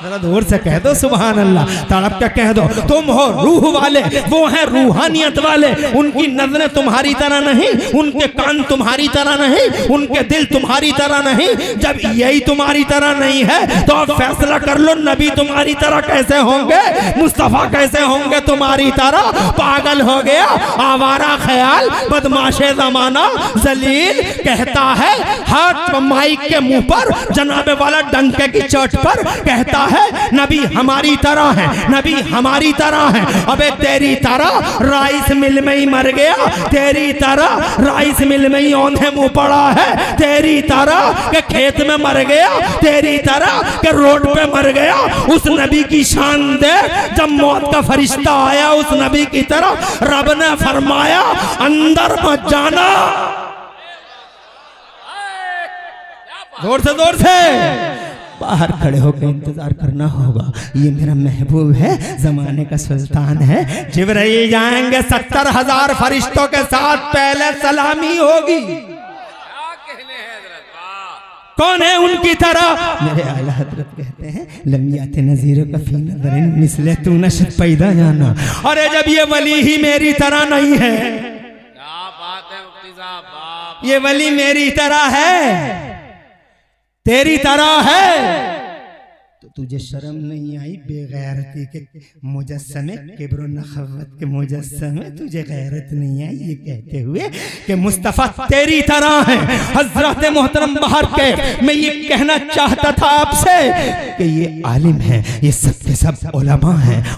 जरा दूर से कह दो सुभान अल्लाह, तड़प के कह दो तुम हो रूह वाले, वो हैं रूहानियत वाले। उनकी नजरें तुम्हारी तरह नहीं, उनके कान तुम्हारी तरह नहीं, उनके दिल तुम्हारी तरह नहीं। जब यही तुम्हारी तरह नहीं है तो अब फैसला कर लो, नबी तुम्हारी तरह कैसे होंगे, मुस्तफा कैसे होंगे तुम्हारी तरह। पागल हो गया, आवारा ख्याल, बदमाशे जमाना, जलील कहता है हाथ माइक के मुंह पर, जनाबे वाला डंके की चोट पर कहता है नबी हमारी तरह है, नबी हमारी तरह है। अबे तेरी तरह राइस मिल में ही मर गया, तेरी तरह राइस मिल में ही औंधे मुंह पड़ा है, तेरी तरह के खेत में मर गया, तेरी तरह के रोड पे मर गया। उस नबी की शान दे, जब मौत का फरिश्ता आया उस नबी की तरफ रब ने फरमाया अंदर मत जाना। जोर से बाहर खड़े होकर इंतजार करना होगा। ये मेरा महबूब है, जमाने का सुल्तान है। जिब्राइल जाएंगे 70,000 फरिश्तों के साथ, पहले सलामी होगी। कौन है उनकी तरह? मेरे आला हजरत कहते हैं लमियात नज़ीर का फी नज़रिन मिसले तू नशत पैदा जाना। अरे जब ये वली ही मेरी तरह नहीं है, क्या बात है मुफ्ती साहब, ये वली मेरी तरह है, तेरी तरह है, तो तुझे शर्म नहीं आई बेगैरती के मुजस्समे, किब्र नखवत के मुजस्समे, तुझे गैरत नहीं आई ये कहते हुए कि मुस्तफ़ा तेरी तरह है। हजरत मोहतरम बाहर के मैं ये कहना चाहता था आपसे कि ये आलिम है, ये सब के सब उलमा हैं।